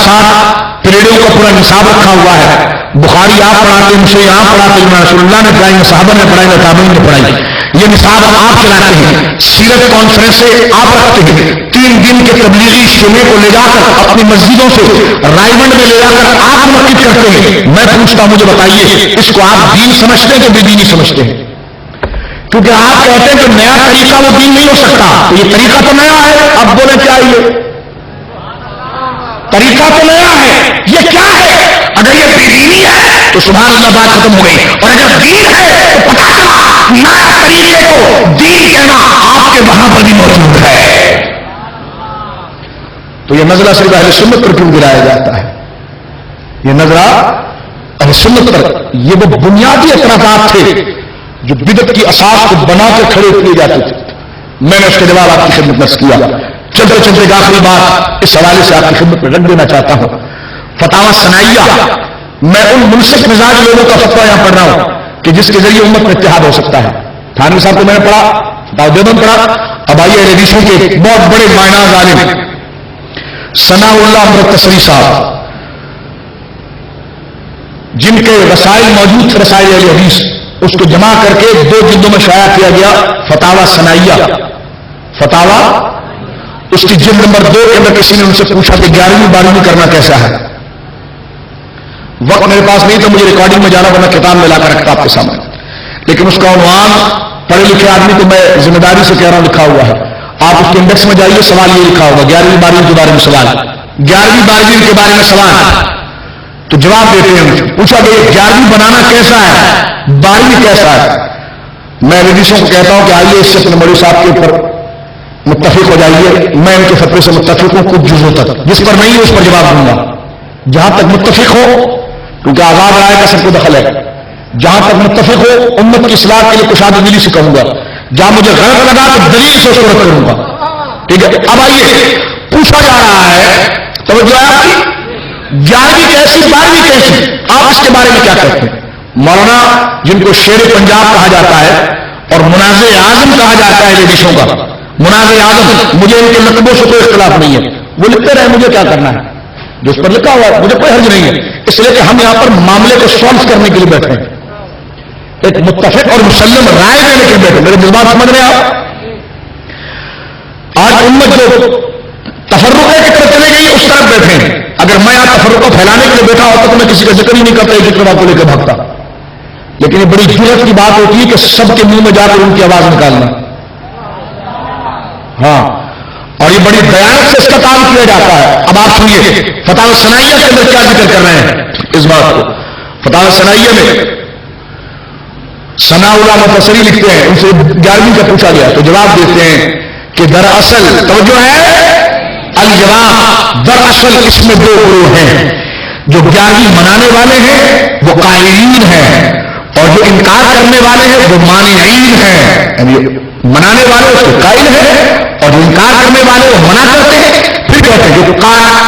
پیریڈوں کا پورا نصاب رکھا ہوا ہے. بخاری آپ پڑھاتے، مسلم آپ پڑھاتے، رسول اللہ نے پڑھائی، صحابہ نے پڑھائی، تابعین نے پڑھائی. یہ نصاب آپ چلاتے ہیں. سیرت کانفرنسیں آپ رکھتے ہیں. 3 دن کے تبلیغی اجتماع کو لے جا کر اپنی مسجدوں سے رائمنڈ میں لے جا کر آپ منعقد کرتے ہیں. میں پوچھتا ہوں، مجھے بتائیے اس کو آپ دین سمجھتے ہیں کہ بے دینی سمجھتے ہیں؟ کیونکہ آپ کہتے ہیں کہ نیا طریقہ وہ دین نہیں ہو سکتا. تو یہ طریقہ تو نیا ہے، اب بولے کیا یہ طریقہ تو نیا ہے، یہ کیا ہے؟ اگر یہ بے دینی ہے تو سبحان اللہ بات ختم ہو گئی، اور اگر دین ہے تو پتا چلا نیا طریقے کو دین کہنا آپ کے وہاں پر بھی موجود ہے. تو یہ نظرہ صرف اہل سنت پر کیوں گرایا جاتا ہے؟ یہ نظرہ اہل سنت پر، یہ وہ بنیادی اعتراضات تھے جو بدعت کی اساس کو بنا کر کھڑے کیے جاتے تھے. میں نے اس کے جواب آپ کی خدمت میں کیا. چلتے چلتے آخری بات اس حوالے سے آپ کی خدمت میں رکھ دینا چاہتا ہوں. فتاوی ثنائیہ، میں ان منصف مزاج لوگوں کا فتویٰ یہاں پڑھ رہا ہوں کہ جس کے ذریعے امت میں اتحاد ہو سکتا ہے. تھانوی صاحب کو میں نے پڑھا، فتاوی دیوبند پڑھا. اب آئیے حدیثوں کے بہت بڑے معناز عالم ثناء اللہ مرتسری صاحب، جن کے رسائل موجود تھے، رسائل اہل حدیث، اس کو جمع کر کے 2 جلدوں میں شائع کیا گیا فتاوی ثنائیہ. فتاوی اس کی جلد نمبر 2 کے اندر کسی نے ان سے پوچھا کہ 11ویں 12ویں کرنا کیسا ہے. وقت میرے پاس نہیں تو مجھے ریکارڈنگ میں جانا، ورنہ کتاب میں لا کر رکھتا آپ کے سامنے. لیکن اس کا عنوان پڑھے لکھے آدمی کو میں ذمہ داری سے کہہ رہا ہوں لکھا ہوا ہے. آپ اس کے انڈیکس میں جائیے، سوال یہ لکھا ہوگا 11ویں 12ویں کے بارے میں سوال. 11ویں 12ویں کے بارے میں سوال تو جواب دیتے ہیں. پوچھا کہ 11ویں بنانا کیسا ہے، 12ویں کیسا ہے. میں حدیثوں کو کہتا ہوں کہ آئیے اس سے اپنے مولوی صاحب کے اوپر متفق ہو جائیے. میں ان کے فتوے سے متفق ہوں کچھ جزوں تک، جس پر نہیں اس پر جواب دوں گا. جہاں تک متفق ہو، کیونکہ آزاد رائے کا سب کو دخل ہے، جہاں تک متفق ہو امت کی اصلاح کے لیے کشادہ دلی سے کہوں گا. جہاں مجھے غلط لگا تو دلیل سے اس کو رد کروں گا. ٹھیک ہے. اب آئیے، پوچھا جا رہا ہے توجہ ہے آپ کی، 11ویں کیسی 12ویں کیسی، آپ اس کے بارے میں کیا کہتے ہیں؟ مولانا جن کو شیر پنجاب کہا جاتا ہے اور منازع اعظم کہا جاتا ہے حدیثوں کا، منازع اعظم، مجھے ان کے لقبوں سے کوئی اختلاف نہیں ہے، وہ لکھتے رہے، مجھے کیا کرنا ہے؟ جو اس پر لکھا ہوا ہے مجھے کوئی حرج نہیں ہے. اس لیے کہ ہم یہاں پر معاملے کو سالو کرنے کے لیے بیٹھے ہیں، ایک متفق اور مسلم رائے دینے کے لیے بیٹھے. میرے جذبات سمجھ رہے ہیں آپ؟ آج امت جو تفرقے کی طرف چلے گئی اس طرف بیٹھے ہیں. اگر میں آپ تفرق کو پھیلانے کے لیے بیٹھا ہوتا تو میں کسی کا ذکر ہی نہیں کرتا، ایک ذکر کو لے کے بھاگتا. لیکن یہ بڑی جرات کی بات ہوتی ہے کہ سب کے منہ میں جا کر ان کی آواز نکالنا. ہاں، اور یہ بڑی دیانت سے اس کا کام کیا جاتا ہے. اب آپ سنیے فتاوی ثنائیہ کے اندر کیا ذکر کر رہے ہیں اس بات کو. فتاوی ثنائیہ میں ثناء اللہ مرتسری لکھتے ہیں، ان سے 11ویں کا پوچھا گیا تو جواب دیتے ہیں کہ دراصل توجہ ہے، الجواب دراصل اس میں 2 گروہ ہیں. جو 11ویں منانے والے ہیں وہ قائلین ہیں، اور جو انکار کرنے والے ہیں وہ مانعین ہیں. یعنی منانے والے اس کو قائل ہیں اور جو انکار کرنے والے وہ منع کرتے ہیں. پھر کہتے ہیں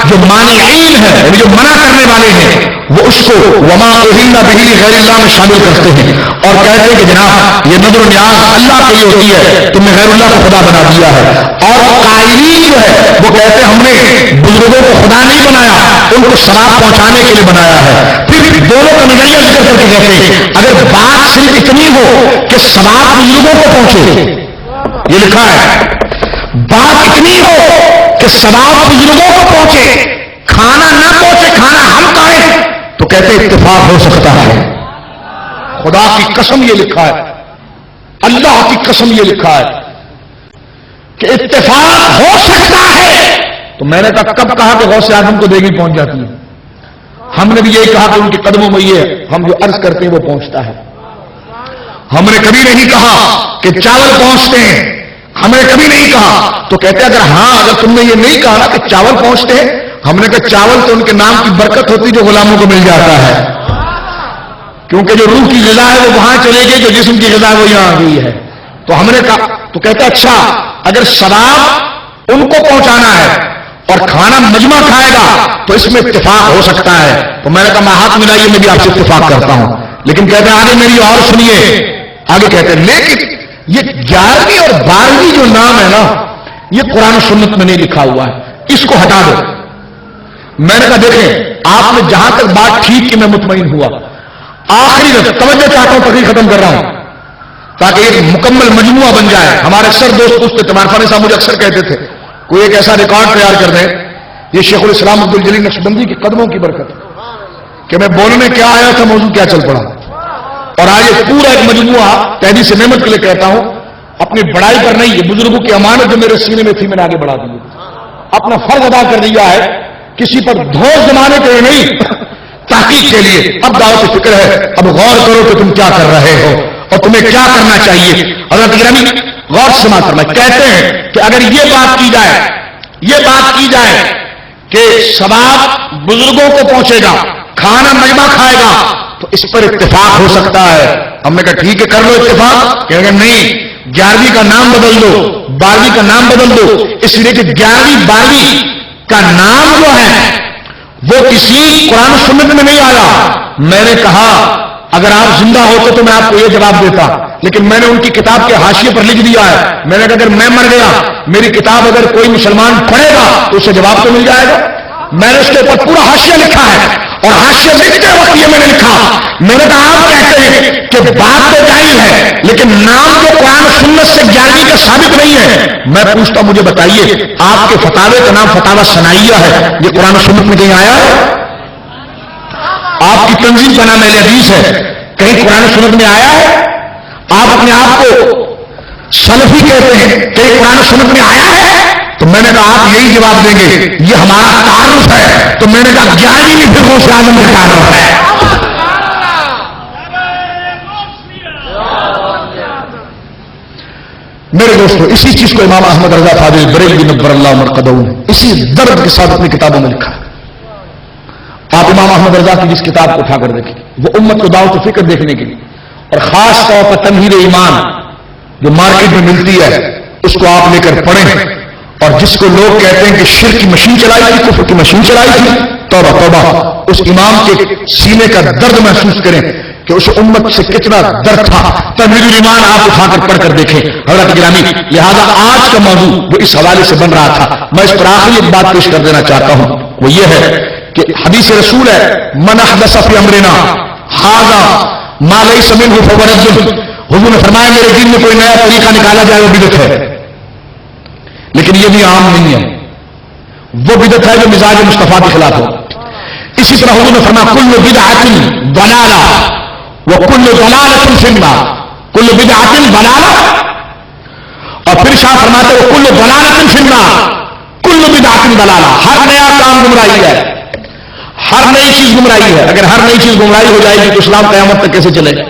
جو مانعین ہیں، یعنی جو منع کرنے والے ہیں، وہ اس کو وما اہل بہ غیر اللہ میں شامل کرتے ہیں اور کہتے ہیں کہ جناب یہ نظر و نیاز اللہ کے لیے ہوتی ہے، تم نے غیر اللہ کو خدا بنا دیا ہے. اور قائلین جو ہے وہ کہتے ہیں ہم نے بزرگوں کو خدا نہیں بنایا، ان کو ثواب پہنچانے کے لیے بنایا ہے. پھر دونوں کا نظریہ ذکر کر کے کہتے ہیں اگر بات صرف اتنی ہو کہ ثواب بزرگوں کو پہنچے، یہ لکھا ہے، بات اتنی ہو کہ ثواب بزرگوں کو پہنچے، کھانا نہ پہنچے، کھانا ہم کھائیں، تو کہتے اتفاق ہو سکتا ہے. خدا کی قسم یہ لکھا ہے، اللہ کی قسم یہ لکھا ہے کہ اتفاق ہو سکتا ہے. تو میں نے کب کہا کہ غوث اعظم کو دیگی پہنچ جاتی ہے؟ ہم نے بھی یہی کہا کہ ان کے قدموں میں یہ ہم جو عرض کرتے ہیں وہ پہنچتا ہے. ہم نے کبھی نہیں کہا کہ چاول پہنچتے ہیں، ہم نے کبھی نہیں کہا. تو کہتے ہیں اگر تم نے یہ نہیں کہا نا کہ چاول پہنچتے ہیں، ہم نے کہا چاول تو ان کے نام کی برکت ہوتی جو غلاموں کو مل جاتا ہے، کیونکہ جو روح کی غذا ہے وہ وہاں چلے گئی، جو جسم کی غذا ہے وہ یہاں آ گئی ہے. تو ہم نے کہا، تو کہتے ہیں اچھا اگر ثواب ان کو پہنچانا ہے اور کھانا مجمع کھائے گا تو اس میں اتفاق ہو سکتا ہے. تو میں نے کہا میں ہاتھ ملائیے، میں بھی آپ سے اتفاق کرتا ہوں. لیکن کہتے ہیں آگے میری اور سنیے، آگے کہتے ہیں لیکن یہ 11ویں اور 12ویں جو نام ہے نا، یہ قرآن و سنت میں نہیں لکھا ہوا ہے، اس کو ہٹا دو. میں نے کہا دیکھیں آپ نے جہاں تک بات ٹھیک کی میں مطمئن ہوا، آخری توجہ چاہتا ہوں، تقریر ختم کر رہا ہوں تاکہ ایک مکمل مجموعہ بن جائے. ہمارے اکثر دوست پوچھتے تھے، عرفان صاحب مجھے اکثر کہتے تھے کوئی ایک ایسا ریکارڈ تیار کر دیں، یہ شیخ الاسلام عبد الجلیل نقشبندی کے قدموں کی برکت کہ میں بولنے کیا آیا تھا، موضوع کیا چل پڑا. اور آج یہ پورا ایک مجموعہ تحدید سے نعمت کے لیے کہتا ہوں، اپنی بڑائی پر نہیں، یہ بزرگوں کی امانت جو میرے سینے میں تھی میں نے آگے بڑھا دی، اپنا فرض ادا کر دیا ہے، کسی پر دھوس جمانے کے لیے نہیں، تحقیق کے لیے. اب دعوت فکر ہے، اب غور کرو کہ تم کیا کر رہے ہو اور تمہیں کیا کرنا چاہیے. حضرت گرامی غور سے سماعت فرمائیں. کہتے ہیں کہ اگر یہ بات کی جائے کہ ثواب بزرگوں کو پہنچے گا، کھانا مجمع کھائے گا، تو اس پر اتفاق ہو سکتا ہے. ہم نے کہا ٹھیک ہے کر لو اتفاق. کہ نہیں، 11ویں کا نام بدل دو، 12ویں کا نام بدل دو، اس لیے کہ 11ویں 12ویں کا نام جو ہے وہ کسی قرآن و سنت میں نہیں آیا. میں نے کہا اگر آپ زندہ ہوتے تو میں آپ کو یہ جواب دیتا، لیکن میں نے ان کی کتاب کے حاشیے پر لکھ دیا ہے. میں نے کہا اگر میں مر گیا، میری کتاب اگر کوئی مسلمان پڑھے گا تو اسے جواب تو مل جائے گا. میں نے اس کے اوپر پورا حاشیہ لکھا ہے، اور حاشیہ لکھتے وقت یہ میں نے لکھا، میں نے کہا آپ کہتے ہیں کہ بات تو جائز ہے لیکن نام جو قرآن و سنت سے 11ویں کا ثابت نہیں ہے. میں پوچھتا ہوں مجھے بتائیے، آپ کے فتاوے کا نام فتاوی ثنائیہ ہے، یہ قرآن و سنت میں کہیں آیا ہے؟ آپ کی تنظیم کا نام اہل حدیث ہے، کہیں قرآن و سنت میں آیا ہے؟ آپ اپنے آپ کو سلفی کہتے ہیں، کہیں قرآن و سنت میں آیا ہے؟ تو میں نے کہا آپ یہی جواب دیں گے یہ ہمارا تعارف ہے. تو میں نے کہا 11ویں بھی غوث اعظم کا تعارف ہے. میرے دوستو، اسی چیز کو امام احمد رضا فاضل بریلوی نبر اللہ مرقدہ نے اسی درد کے ساتھ اپنی کتابوں میں لکھا. آپ امام احمد رضا کی جس کتاب کو اٹھا کر دیکھیں، وہ امت کو دعوت و فکر دیکھنے کے لیے، اور خاص طور پر تمہید ایمان جو مارکیٹ میں ملتی ہے، اس کو آپ لے کر پڑھیں. اور جس کو لوگ کہتے ہیں کہ شرک کی مشین چلائی تھی، کفر کی مشین چلائی تھی، توبہ توبہ، اس امام کے سینے کا درد محسوس کریں کہ اس امت سے کتنا درد تھا. تمہید ایمان آپ اٹھا کر پڑھ کر دیکھیں. حضرت گرامی، لہذا آج کا موضوع جو اس حوالے سے بن رہا تھا، میں اس پر آخری ایک بات پیش کر دینا چاہتا ہوں، وہ یہ ہے کہ حدیث رسول ہے، من احدث فی امرنا ھذا ما لیس منہ فہو رد. حضور نے فرمایا میرے دین میں کوئی نیا طریقہ نکالا جائے وہ بدعت ہے، لیکن یہ بھی عام نہیں ہے، وہ بدعت ہے جو مزاج مصطفیٰ کے خلاف ہو. اسی طرح حضور نے فرمایا کل بدعۃ ضلالہ وکل ضلالۃ فی النار. کل بدعۃ ضلالہ، اور پھر شاہ فرماتے ہیں کل ضلالۃ فی النار. کل بدعۃ ضلالہ، ہر نیا کام گمراہی ہے، ہر نئی چیز گمراہی ہے. اگر ہر نئی چیز گمراہی ہو جائے گی تو اسلام قیامت تک کیسے چلے گا؟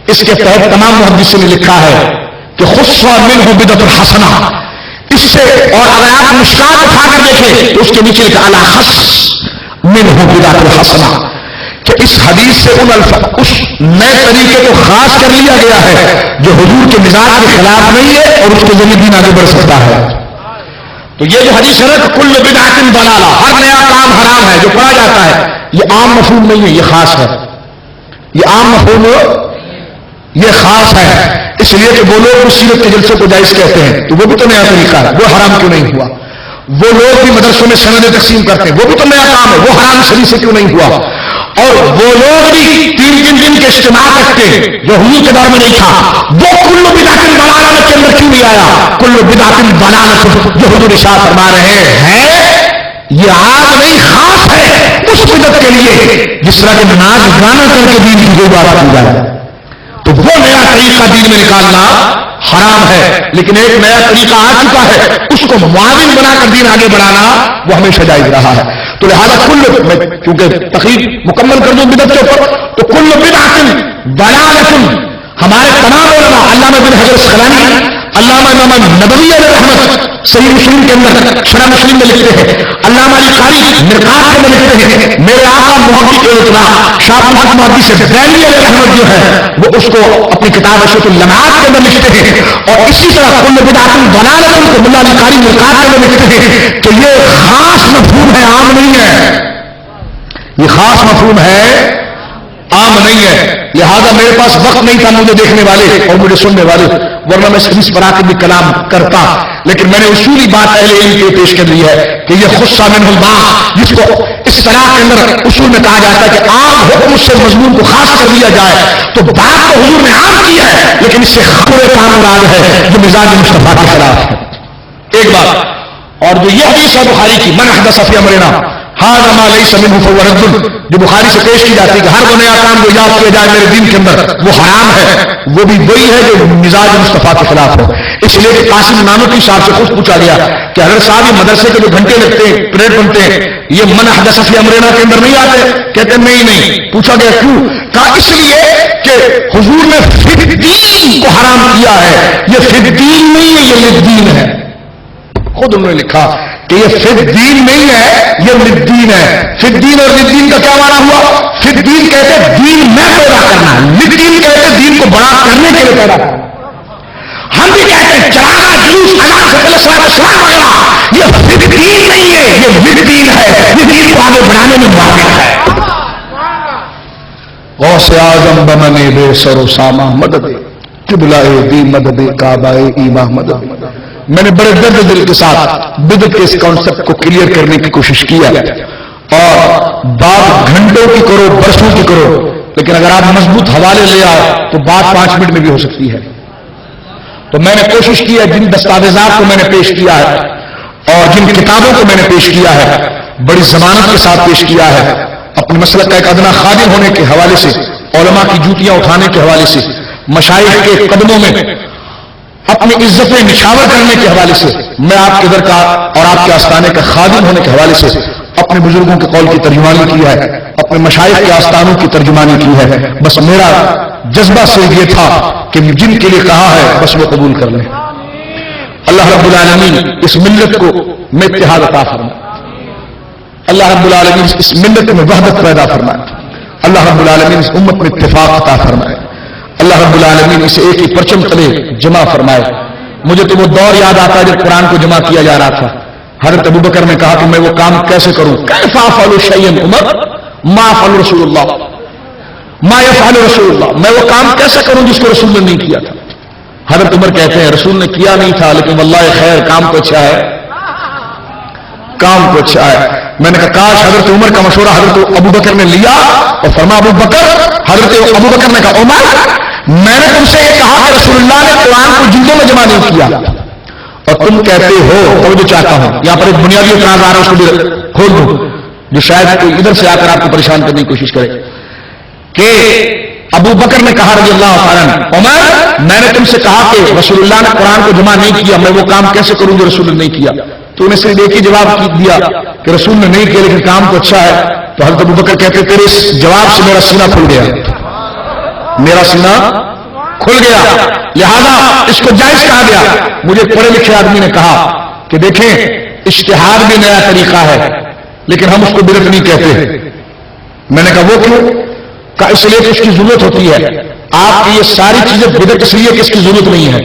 اس کے تحت تمام محدثین نے لکھا ہے کہ خص منہ بدعۃ الحسنہ. اس سے، اور اگر آپ مشکات اٹھا کر دیکھیں تو اس کے نیچے لکھا الاخص منہ بدعۃ الحسنہ، کہ اس حدیث سے اس نئے طریقے کو خاص کر لیا گیا ہے جو حضور کے مزاج کے خلاف نہیں ہے اور اس کے ذریعے دین آگے بڑھ سکتا ہے. تو یہ جو حدیث ہے کل بدعۃ ضلالہ، ہر نیا کام حرام ہے جو پڑھا جاتا ہے، یہ عام مفہوم نہیں ہے، یہ خاص ہے. یہ عام مفہوم یہ خاص ہے. اس لیے کہ وہ لوگ اس سیرت کے جلسے کو جائز کہتے ہیں تو وہ بھی تو نیا طریقہ ہے، وہ حرام کیوں نہیں ہوا؟ وہ لوگ بھی مدرسوں میں سندیں تقسیم کرتے ہیں، وہ بھی تو نیا کام ہے، وہ حرام شریع سے کیوں نہیں ہوا؟ اور وہ لوگ بھی 3 دن کے اجتماع کرتے ہیں جو حضور کے دور میں نہیں تھا، وہ کل بدعۃ ضلالہ کے اندر کیوں نہیں آیا؟ کل بدعۃ ضلالہ جو حضور ارشاد فرما رہے ہیں یہ عام نہیں، خاص ہے اس بدعت کے لیے جس طرح کے ناچ گانا کر کے دین کی کوئی بات کی جائے. تو وہ نیا طریقہ دین میں نکالنا حرام ہے، لیکن ایک نیا طریقہ آ چکا ہے، اس کو معاون بنا کر دین آگے بڑھانا وہ ہمیشہ جائز رہا ہے. تو لہٰذا میں چونکہ تقریر مکمل کر دوں بدعت کے اوپر، تو کل بدعۃ ضلالۃ. ہمارے تمام علماء، علامہ ابن حجر العسقلانی، علامہ امام نبوی علیہ رحمت صحیح مسلم کے اندر شرح مسلم میں لکھتے ہیں، علامہ علی قاری مرقات کے اندر لکھتے ہیں، میرے آقا محقق اطلاع شاہ محمد محدث دہلوی علیہ رحمت جو ہے وہ اس کو اپنی کتاب اشرف اللمعات کے اندر لکھتے ہیں. اور اسی طرح کل بدعۃ ضلالۃ کو ملا علی قاری مرقات کے اندر لکھتے ہیں کہ یہ خاص مفہوم ہے، عام نہیں ہے. یہ خاص مفہوم ہے، عام نہیں ہے. لہذا میرے پاس وقت نہیں تھا مجھے دیکھنے والے اور مجھے سننے والے ورنہ میں اس حدیث پر آ کے بھی کلام کرتا، لیکن میں نے اصولی بات اہل علم کے پیش کر دی ہے کہ یہ خصہ منہ الماء، جس کو اس طرح کے اندر اصول میں کہا جاتا ہے کہ عام حکم سے مضمون کو خاص کر دیا جائے، تو بات تو حضور نے عام کی ہے لیکن اس سے خبر کام مراد ہے جو مزاج مصطفیٰ کے خلاف ہے. ایک بات اور جو یہ حدیث ہے بخاری کی، من احدث فی امرنا هذا ما ليس منه فهو رد، جو بخاری سے پیش کی جاتی ہے کہ ہر وہ نیا کام جو ایجاد کیا جائے میرے دین کے اندر وہ حرام ہے، وہ بھی وہی ہے جو مزاج مصطفیٰ کے خلاف ہو. اس لیے کہ قاسم نانوتوی صاحب سے خود پوچھا گیا کہ حضرت صاحب یہ مدرسے کے جو گھنٹے لگتے ہیں، پریڈ بنتے ہیں، یہ من احدث فی امرنا کے اندر نہیں آتے؟ کہتے ہیں نہیں. پوچھا گیا کیوں؟ کہا اس لیے کہ حضور نے فی الدین کو حرام کیا ہے، یہ فی الدین نہیں ہے، یہ للدین ہے. خود انہوں نے لکھا کہ یہ فی الدین نہیں ہے، یہ للدین ہے. فی الدین اور للدین کا کیا معنی ہوا؟ فی الدین کہتے دین میں پیدا کرنا، للدین کہتے دین کو بڑا کرنے کے لیے پیدا کرنا. ہم بھی کہتے ہیں چراغا جلوس اذان سے پہلے صلاۃ السلام وغیرہ، یہ فی الدین نہیں ہے، یہ للدین ہے، یہ دین کو آگے بڑھانے میں واقع ہے. غوث اعظم بمنے بے سر و سامہ مدد قبلہ دی مدد کعبہ ایمہ مدد. میں نے بڑے درد دل کے ساتھ بدعت کے اس کانسیپٹ کو کلیئر کرنے کی کوشش کیا اور بات گھنٹوں کی کرو برسوں کی کرو، لیکن اگر آپ مضبوط حوالے لے آؤ تو بات 5 منٹ میں بھی ہو سکتی ہے. تو میں نے کوشش کی ہے، جن دستاویزات کو میں نے پیش کیا ہے اور جن کتابوں کو میں نے پیش کیا ہے بڑی ضمانت کے ساتھ پیش کیا ہے، اپنے مسلک کا ایک ادنا خادم ہونے کے حوالے سے، علماء کی جوتیاں اٹھانے کے حوالے سے، مشائخ کے قدموں میں اپنی عزتیں نچھاور کرنے کے حوالے سے، میں آپ کے در کا اور آپ کے آستانے کا خادم ہونے کے حوالے سے اپنے بزرگوں کے قول کی ترجمانی کی ہے، اپنے مشائخ کے آستانوں کی ترجمانی کی ہے. بس میرا جذبہ صرف یہ تھا کہ جن کے لیے کہا ہے بس وہ قبول کر لیں. اللہ رب العالمین اس ملت کو میں اتحاد عطا فرمائے، اللہ رب العالمین اس ملت میں وحدت پیدا فرمائے، اللہ رب العالمین اس امت میں اتفاق عطا فرمائے، اللہ رب العالمین اسے ایک ہی پرچم تلے جمع فرمائے. مجھے تو وہ دور یاد آتا ہے جب قرآن کو جمع کیا جا رہا تھا. حضرت ابوبکر نے کہا کہ میں وہ کام کیسے کروں، کیف افعل شیئا عمر ما فعل رسول اللہ ما یفعل رسول اللہ، میں وہ کام کیسے کروں جس کو رسول نے نہیں کیا تھا. حضرت عمر کہتے ہیں رسول نے کیا نہیں تھا لیکن واللہ خیر کام کو اچھا ہے، کام کو اچھا ہے. میں نے کہا کاش حضرت عمر کا مشورہ حضرت ابوبکر نے لیا اور فرما ابوبکر، حضرت ابوبکر نے کہا عمر میں نے تم سے یہ کہا کہ رسول اللہ نے قرآن کو جلدوں میں جمع نہیں کیا اور تم کہتے ہو، تو جو چاہتا ہوں یہاں پر ایک بنیادی اعتراض آ رہا ہے اس کو بھی کھول دوں جو شاید کوئی ادھر سے آ کر آپ کو پریشان کرنے کی کوشش کرے کہ ابو بکر نے کہا رضی اللہ عنہ عمر میں نے تم سے کہا کہ رسول اللہ نے قرآن کو جمع نہیں کیا، میں وہ کام کیسے کروں جو رسول نے نہیں کیا. تو انہیں صرف ایک ہی جواب دیا کہ رسول نے نہیں کیا لیکن کام تو اچھا ہے. تو حضرت ابو بکر کہتے تیرے اس جواب سے میرا سینہ کھل گیا، میرا سینہ کھل گیا، لہذا اس کو جائز کہا گیا. مجھے پڑھے لکھے آدمی نے کہا کہ دیکھیں اجتہاد بھی نیا طریقہ ہے لیکن ہم اس کو بدعت نہیں کہتے. میں نے کہا وہ کیوں؟ کہ اس لیے کہ اس کی ضرورت ہوتی ہے. آپ کی یہ ساری چیزیں بدعت اس لیے کہ اس کی ضرورت نہیں ہے.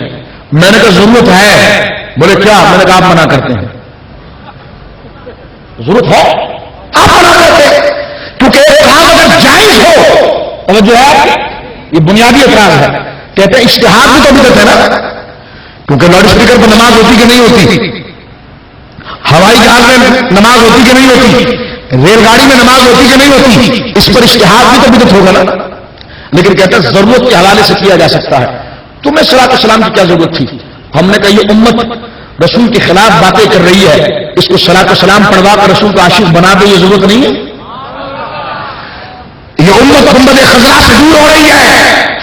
میں نے کہا ضرورت ہے. بولے کیا؟ میں نے کہا آپ منع کرتے ہیں. ضرورت ہے آپ منع کرتے ہیں کیونکہ کام اگر جائز ہو اور جو ہے یہ بنیادی اعتراض ہے. کہتے ہیں اشتہاد بھی تو بدعت ہے نا، کیونکہ لاؤڈ اسپیکر پر نماز ہوتی کہ نہیں ہوتی، ہوائی جہاز میں نماز ہوتی کہ نہیں ہوتی، ریل گاڑی میں نماز ہوتی کہ نہیں ہوتی، اس پر اشتہاد بھی تو بدعت ہوگا نا. لیکن کہتے ہیں ضرورت کے حوالے سے کیا جا سکتا ہے. تمہیں صلاۃ السلام کی کیا ضرورت تھی؟ ہم نے کہا یہ امت رسول کے خلاف باتیں کر رہی ہے، اس کو صلاۃ السلام پڑھوا کر رسول کا عاشق بنا دے، یہ ضرورت نہیں ہے. یہ امت گنبد خضرا سے دور ہو رہی ہے،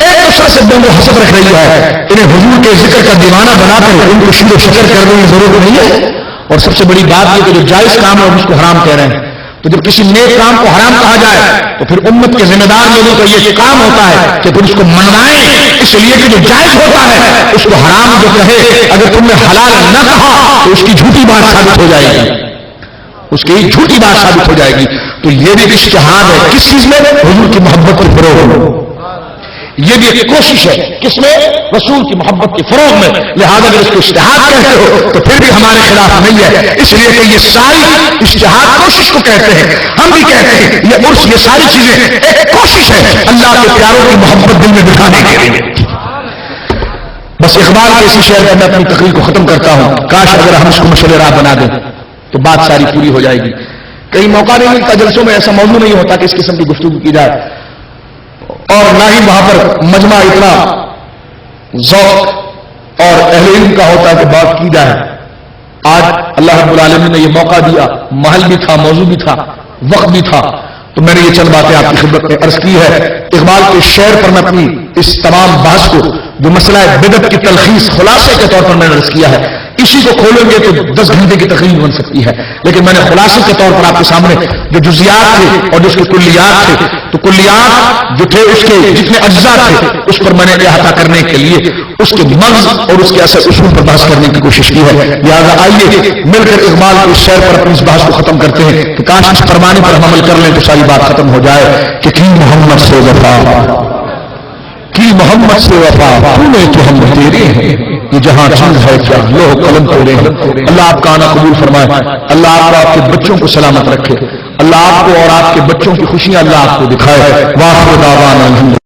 ایک دوسرے سے بے حسد رکھ رہی ہے، انہیں حضور کے ذکر کا دیوانہ بنا کر ان کو شیر و شکر کرنے کی ضرورت نہیں ہے. اور سب سے بڑی بات یہ کہ جو جائز کام ہے ہم اس کو حرام کہہ رہے ہیں. تو جب کسی نیک کام کو حرام کہا جائے تو پھر امت کے ذمہ دار لوگوں کا یہ کام ہوتا ہے کہ پھر اس کو منوائیں، اس لیے کہ جو جائز ہوتا ہے اس کو حرام جو کہے اگر تم نے حلال نہ کہا تو اس کی جھوٹی بات ثابت ہو جائے گی، اس کی جھوٹی بات ثابت ہو جائے گی. تو یہ بھی اجتہاد ہے کس چیز میں؟ حضور کی محبت کے فروغ میں. یہ بھی ایک کوشش ہے کس میں؟ رسول کی محبت کے فروغ میں. لہذا اگر اس کو اجتہاد کہتے ہو تو پھر بھی ہمارے خلاف نہیں ہے، اس لیے کہ یہ ساری اجتہاد کوشش کو کہتے ہیں. ہم بھی کہتے ہیں یہ عرس، یہ ساری چیزیں ایک کوشش ہے اللہ کے پیاروں کی محبت دل میں بٹھانے کے لیے. بس اقبال کے اسی شعر پر میں اپنی تقریر کو ختم کرتا ہوں. کاش اگر ہم اس کو مشعل راہ بنا دیں تو بات ساری پوری ہو جائے گی. کئی موقع نہیں ملتا، جلسوں میں ایسا موضوع نہیں ہوتا کہ اس قسم کی گفتگو کی جائے، اور نہ ہی وہاں پر مجمع اتنا ذوق اور اہل علم کا ہوتا ہے کہ بات کی جائے. آج اللہ رب العالمین نے یہ موقع دیا، محل بھی تھا، موضوع بھی تھا، وقت بھی تھا، تو میں نے یہ چند باتیں آپ کی خدمت میں عرض کی ہے. اقبال کے شعر پر میں اپنی اس تمام بحث کو جو مسئلہ بدعت کی تلخیص خلاصے کے طور پر میں نے عرض کیا ہے، اسی کو کھولیں گے تو 10 گھنٹے کی تقریر بن سکتی ہے، لیکن میں نے خلاصے کے طور پر آپ کے سامنے جو جزیات تھے اور جو اس کے کلیات تھے، تو کلیات جو تھے اس کے جتنے اجزاء تھے اس پر میں نے احاطہ کرنے کے لیے اس کے مغز اور اس کے اثر اصول پر بحث کرنے کی کوشش کی ہے. لہٰذا آئیے مل کر اقبال کے شعر پر اپنی اس بحث کو ختم کرتے ہیں کہ کاش اس فرمانے پر ہم عمل کر لیں تو ساری بات ختم ہو جائے کہ کی محمد سے وفا، کی محمد سے وفا تو نے تو ہم تیرے ہیں، یہ جہاں چیز ہے کیا لوہ قلم تیرے ہیں. اللہ آپ کا آنا قبول فرمائے، اللہ آپ کو آپ کے بچوں کو سلامت رکھے، اللہ آپ کو اور آپ کے بچوں کی خوشیاں اللہ آپ کو دکھائے. واخر دعوانا الحمد